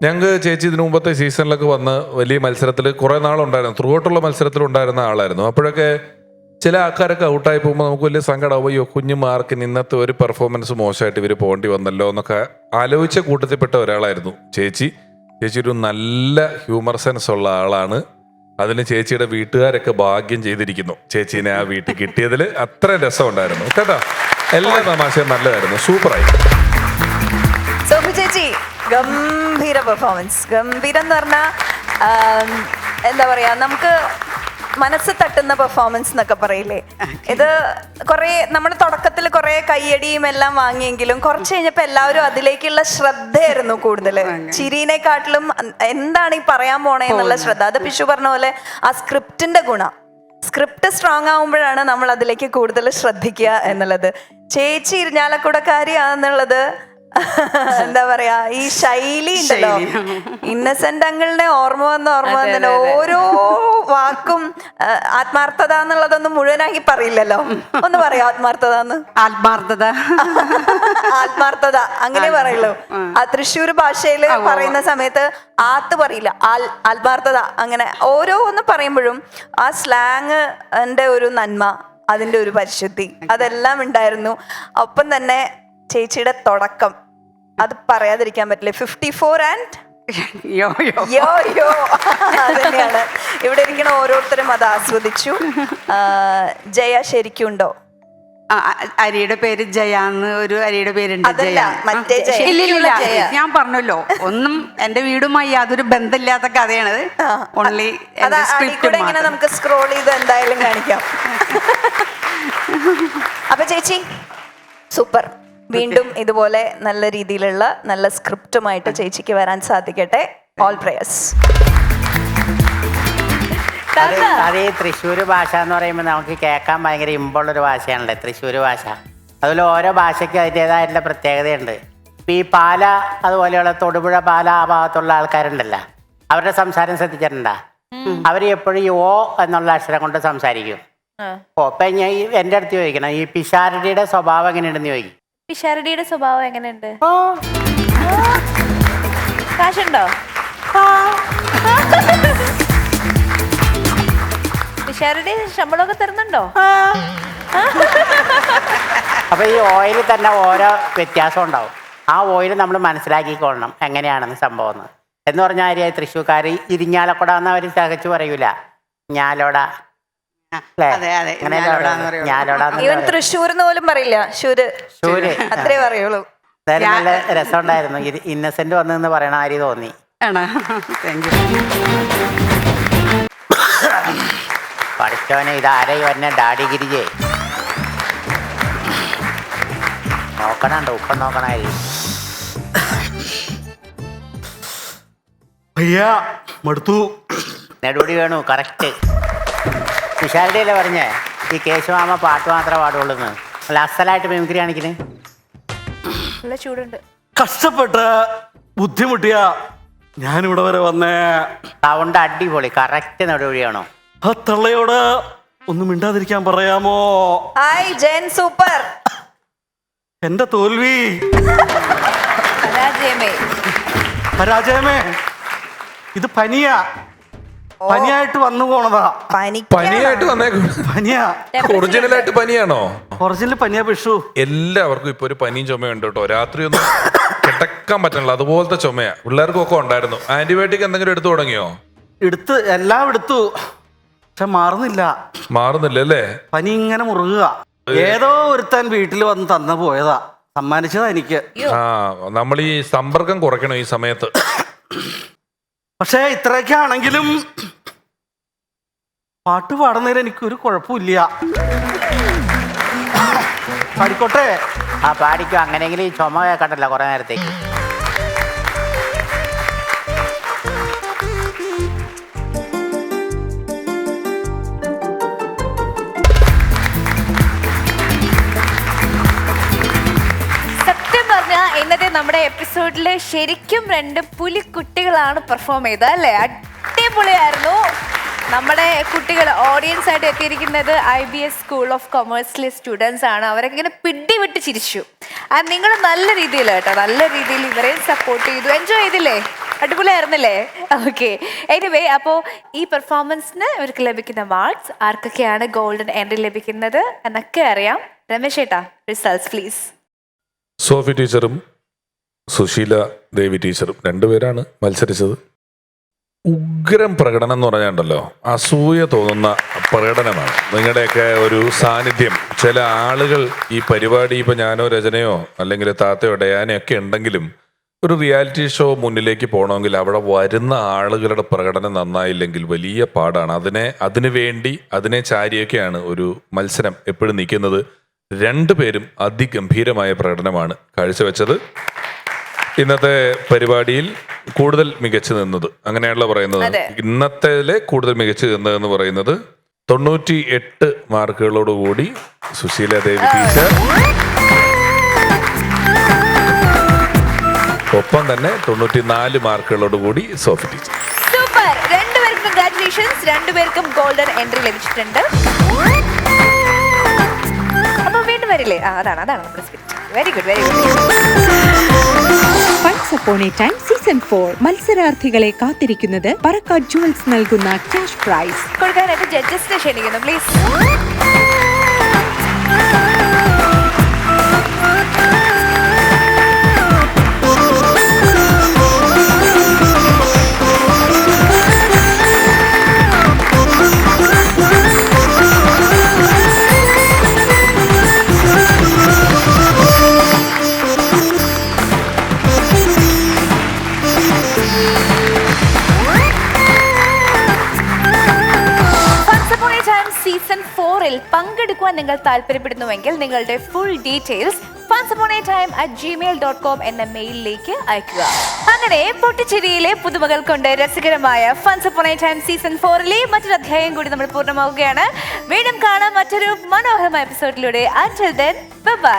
ഞങ്ങൾക്ക് ചേച്ചി ഇതിനു മുമ്പത്തെ സീസണിലൊക്കെ വന്ന് വലിയ മത്സരത്തിൽ കുറേ നാളുണ്ടായിരുന്നു, ത്രൂ ഔട്ടുള്ള മത്സരത്തിലുണ്ടായിരുന്ന ആളായിരുന്നു. അപ്പോഴൊക്കെ ചില ആൾക്കാരൊക്കെ ഔട്ടായി പോകുമ്പോൾ നമുക്ക് വലിയ സങ്കടമാവും. അയ്യോ, കുഞ്ഞു മാർക്കിന് ഇന്നത്തെ ഒരു പെർഫോമൻസ് മോശമായിട്ട് ഇവർ പോകേണ്ടി വന്നല്ലോ എന്നൊക്കെ ആലോചിച്ച കൂട്ടത്തിൽപ്പെട്ട ഒരാളായിരുന്നു ചേച്ചി. ചേച്ചി ഒരു നല്ല ഹ്യൂമർ സെൻസ് ഉള്ള ആളാണ്. അതിന് ചേച്ചിയുടെ വീട്ടുകാരൊക്കെ ഭാഗ്യം ചെയ്തിരിക്കുന്നു ചേച്ചീനെ ആ വീട്ടിൽ കിട്ടിയതിൽ. അത്ര രസമുണ്ടായിരുന്നു കേട്ടോ. എല്ലാ തമാശയും നല്ലതായിരുന്നു, സൂപ്പറായി. സോഫി ചേച്ചി, ഗംഭീര പെർഫോമൻസ്. ഗംഭീരം എന്ന് പറഞ്ഞാൽ എന്താ പറയാ, നമുക്ക് മനസ്സ് തട്ടുന്ന പെർഫോമൻസ് എന്നൊക്കെ പറയില്ലേ. ഇത് കുറേ നമ്മൾ തുടക്കത്തിൽ കുറേ കയ്യടിയും എല്ലാം വാങ്ങിയെങ്കിലും കുറച്ച് കഴിഞ്ഞപ്പോൾ എല്ലാവരും അതിലേക്കുള്ള ശ്രദ്ധയായിരുന്നു കൂടുതൽ. ചിരിനെക്കാട്ടിലും എന്താണ് ഈ പറയാൻ പോണേ എന്നുള്ള ശ്രദ്ധ. അത് പിഷു പറഞ്ഞ പോലെ ആ സ്ക്രിപ്റ്റിന്റെ ഗുണം. സ്ക്രിപ്റ്റ് സ്ട്രോങ് ആവുമ്പോഴാണ് നമ്മൾ അതിലേക്ക് കൂടുതൽ ശ്രദ്ധിക്കുക എന്നുള്ളത്. ചേച്ചി ഇരിഞ്ഞാലക്കുടക്കാരിയാണെന്നുള്ളത് എന്താ പറയാ, ഈ ശൈലി ഉണ്ടല്ലോ, ഇന്നസെന്റ് അങ്കിളിനെ ഓർമ്മ വന്നല്ലോ. ഓരോ വാക്കും ആത്മാർത്ഥത എന്നുള്ളതൊന്നും മുഴുവനാക്കി പറയില്ലല്ലോ. ഒന്ന് പറയാം ആത്മാർത്ഥത. ആത്മാർത്ഥത അങ്ങനെ പറയുള്ളൂ. ആ തൃശ്ശൂർ ഭാഷയിൽ പറയുന്ന സമയത്ത് ആത്ത് പറയില്ല, ആത്മാർത്ഥത. അങ്ങനെ ഓരോന്ന് പറയുമ്പോഴും ആ സ്ലാങ്ങിന്റെ ഒരു നന്മ, അതിന്റെ ഒരു പരിശുദ്ധി, അതെല്ലാം ഉണ്ടായിരുന്നു. ഒപ്പം തന്നെ ചേച്ചിയുടെ തുടക്കം, അത് പറയാതിരിക്കാൻ പറ്റില്ല. 54 ആൻഡ് യോ അതന്നെയാണ്. ഇവിടെ ഇരിക്കുന്ന ഓരോരുത്തരും അത് ആസ്വദിച്ചു. ജയ ശരിക്കും ഉണ്ടോ? അരിയുടെ പേര് ജയ എന്ന് ഒരു അരിയുടെ പേരുണ്ട്. മറ്റേ ഞാൻ പറഞ്ഞല്ലോ, ഒന്നും എന്റെ വീടുമായി യാതൊരു ബന്ധമില്ലാത്ത കഥയാണത്. ഓൺലി ഇങ്ങനെ നമുക്ക് സ്ക്രോൾ ചെയ്ത് എന്തായാലും കാണിക്കാം. അപ്പൊ ചേച്ചി സൂപ്പർ. വീണ്ടും ഇതുപോലെ നല്ല രീതിയിലുള്ള നല്ല സ്ക്രിപ്റ്റുമായിട്ട് ചേച്ചിക്ക് വരാൻ സാധിക്കട്ടെ. All prayers. അത് ഈ തൃശ്ശൂർ ഭാഷ എന്ന് പറയുമ്പോൾ നമുക്ക് കേൾക്കാൻ ഭയങ്കര ഇമ്പുള്ളൊരു ഭാഷയാണല്ലേ തൃശ്ശൂർ ഭാഷ. അതുപോലെ ഓരോ ഭാഷയ്ക്കും അതിൻ്റെതായിട്ടുള്ള പ്രത്യേകതയുണ്ട്. ഇപ്പം ഈ പാല, അതുപോലെയുള്ള തൊടുപുഴ, പാല ആ ഭാഗത്തുള്ള ആൾക്കാരുണ്ടല്ലോ, അവരുടെ സംസാരം ശ്രദ്ധിച്ചിട്ടുണ്ടാ? അവർ എപ്പോഴും ഈ ഓ എന്നുള്ള അക്ഷരം കൊണ്ട് സംസാരിക്കും. ഇപ്പം ഞാൻ എൻ്റെ അടുത്ത് ചോദിക്കണം, ഈ പിഷാരടിയുടെ സ്വഭാവം എങ്ങനെയുണ്ടെന്ന് ചോദിക്കും. പിഷാരടിയുടെ സ്വഭാവം എങ്ങനെയുണ്ട്? കാശുണ്ടോ? പിഷാരടി ശമ്പളമൊക്കെ തരുന്നുണ്ടോ? അപ്പൊ ഈ ഓയിൽ തന്നെ ഓരോ വ്യത്യാസം ഉണ്ടാവും. ആ ഓയിൽ നമ്മൾ മനസ്സിലാക്കിക്കൊള്ളണം എങ്ങനെയാണെന്ന് സംഭവം എന്ന് പറഞ്ഞാൽ ആര്യായി തൃശ്ശൂർക്കാർ ഇരിഞ്ഞാലക്കുട എന്ന് അവർ തികച്ചു പറയൂല, ഞാലോട. തൃശ്ശൂർന്ന് പോലും പറയില്ല, ശൂര് അത്രേ പറയുള്ളൂ. നല്ല രസമുണ്ടായിരുന്നു. ഇത് ഇന്നസെന്റ് വന്നെന്ന് പറയണ ആര് തോന്നി. പഠിച്ചവനെ ഇതാരേ വന്നെ ഡാഡി ഗിരിജേ നോക്കണുണ്ടോ? ഉപ്പം നോക്കണായിരിക്കും. അയ്യാ മടുത്തു. നെടുപടി വേണു കറക്റ്റ്. പിഷാരടിയല്ലേ പറഞ്ഞേ ഈ കേശവമാമ പാട്ട് മാത്രമേ പാടുള്ളൂ. അല്ല അസലായിട്ട് മിമിക്രി കാണിക്കണേ. നല്ല ചൂടുണ്ട്. കഷ്ടപ്പെട്ട് ബുദ്ധിമുട്ടിയ ഞാനിവിടെ വരെ വന്നേ. സൗണ്ട് അടിപൊളി കറക്റ്റ് നെടുപടിയാണോ? ആ തള്ളയോട് ഒന്നും മിണ്ടാതിരിക്കാൻ പറയാമോ? Hi Jayan super. എന്റെ തോൽവി പരാജയമേ ഇത് പനിയാ. പനിയായിട്ട് വന്നു പോണതാ. പനിയായിട്ട് വന്നേക്കും. പനിയാ. ഒറിജിനലായിട്ട് പനിയാണോ? ഒറിജിനൽ പനിയാ പിഷു. എല്ലാവർക്കും ഇപ്പൊ ഒരു പനിയും ചുമയുണ്ട് കേട്ടോ. രാത്രി ഒന്നും കിടക്കാൻ പറ്റണില്ല, അതുപോലത്തെ ചുമയാ. പിള്ളേർക്കൊക്കെ ഉണ്ടായിരുന്നു. ആന്റിബയോട്ടിക് എന്തെങ്കിലും എടുത്തു തുടങ്ങിയോ? എല്ലാം എടുത്തു, പക്ഷെ മാറുന്നില്ല അല്ലേ? പനി ഇങ്ങനെ മുറുകുക. ഏതോ ഒരുത്താൻ വീട്ടിൽ വന്ന് തന്നു പോയതാ, സമ്മാനിച്ചതാ എനിക്ക്. ആ, നമ്മൾ ഈ സമ്പർക്കം കുറയ്ക്കണം ഈ സമയത്ത്. പക്ഷെ ഇത്രയൊക്കെ ആണെങ്കിലും പാട്ട് പാടുന്നതിൽ എനിക്കൊരു കുഴപ്പമില്ല. പാടിക്കോട്ടെ? ആ പാടിക്കോ. അങ്ങനെയെങ്കിലും ഈ ചുമ കേൾക്കണ്ടല്ലോ കുറെ നേരത്തേക്ക്. ഇന്നത്തെ നമ്മുടെ എപ്പിസോഡില് ശരിക്കും 2 പുലിക്കുട്ടികളാണ് പെർഫോം ചെയ്തത് അല്ലേ? അടിപൊളിയായിരുന്നു. നമ്മുടെ കുട്ടികൾ ഓഡിയൻസ് ആയിട്ട് എത്തിയിരിക്കുന്നത് IBS സ്കൂൾ ഓഫ് കൊമേഴ്സിലെ സ്റ്റുഡൻസ് ആണ്. അവരൊക്കെ ഇങ്ങനെ പിടിവിട്ട് ചിരിച്ചു. നിങ്ങൾ നല്ല രീതിയിൽ കേട്ടോ, നല്ല രീതിയിൽ ഇവരെ സപ്പോർട്ട് ചെയ്തു. എൻജോയ് ചെയ്തില്ലേ? അടിപൊളിയായിരുന്നില്ലേ? ഓക്കെ. എനിവേ, അപ്പോൾ ഈ പെർഫോമൻസിന് ഇവർക്ക് ലഭിക്കുന്ന മാർക്സ്, ആർക്കൊക്കെയാണ് ഗോൾഡൻ എൻട്രി ലഭിക്കുന്നത് എന്നൊക്കെ അറിയാം. രമേശ് ഏട്ടാ, റിസൾട്ട്സ് പ്ലീസ്. സോഫി ടീച്ചറും സുശീല ദേവി ടീച്ചറും 2 പേരാണ് മത്സരിച്ചത്. ഉഗ്രം പ്രകടനം എന്ന് പറഞ്ഞാണ്ടല്ലോ, അസൂയ തോന്നുന്ന പ്രകടനമാണ് നിങ്ങളുടെയൊക്കെ ഒരു സാന്നിധ്യം. ചില ആളുകൾ ഈ പരിപാടി, ഇപ്പം ഞാനോ രചനയോ അല്ലെങ്കിൽ താത്തയോ ഡയാനയോ ഒക്കെ ഉണ്ടെങ്കിലും ഒരു റിയാലിറ്റി ഷോ മുന്നിലേക്ക് പോകണമെങ്കിൽ അവിടെ വരുന്ന ആളുകളുടെ പ്രകടനം നന്നായില്ലെങ്കിൽ വലിയ പാടാണ്. അതിനു വേണ്ടി അതിനെ ചാരിയൊക്കെയാണ് ഒരു മത്സരം എപ്പോഴും നിൽക്കുന്നത്. 2 പേരും അതിഗംഭീരമായ പ്രകടനമാണ് കാഴ്ചവെച്ചത്. ഇന്നത്തെ പരിപാടിയിൽ കൂടുതൽ മികച്ചു നിന്നത്, അങ്ങനെയാണല്ലോ പറയുന്നത്, ഇന്നത്തേലെ കൂടുതൽ മികച്ചു നിന്നതെന്ന് പറയുന്നത് 98 മാർക്കുകളോടുകൂടി സുശീല ദേവി ടീച്ചർ, ഒപ്പം തന്നെ 94 മാർക്കുകളോടുകൂടി സോഫി ടീച്ചർ. സൂപ്പർ. 2 പേർക്കും കൺഗ്രാറ്റുലേഷൻസ്. 2 പേർക്കും ഗോൾഡൻ എൻട്രി ലഭിച്ചിട്ടുണ്ട്. അപ്പൊ വീണ്ടും വരില്ലേ? അതാണ് നമ്മുടെ spirit. Very good, very good. ഫൺസ് upon a time season 4 മത്സരാർത്ഥികളെ കാത്തിരിക്കുന്നത് പറക്കാട് ജുവൽസ് നൽകുന്ന ക്യാഷ് പ്രൈസ്. കൊടുക്കാനായിട്ട് ജഡ്ജസിനെ ക്ഷണിക്കുന്നു പ്ലീസ്. സീസൺ 4-ൽ പങ്കെടുക്കുവാൻ നിങ്ങൾ താല്പര്യപ്പെടുന്നുവെങ്കിൽ നിങ്ങളുടെ ഫുൾ ഡീറ്റെയിൽസ് funsuponatime@gmail.com എന്ന മെയിലിലേക്ക് അയക്കുക. അങ്ങനെ പൊട്ടിച്ചിരിയിലെ പുതുമകൾ കൊണ്ട് രസകരമായ funs upon a time season 4-ലെ മറ്റൊരു അധ്യായം കൂടി നമ്മൾ പൂർണ്ണമാവുകയാണ്. വീണ്ടും കാണാം മറ്റൊരു മനോഹരമായ എപ്പിസോഡിലൂടെ. Until then, bye bye.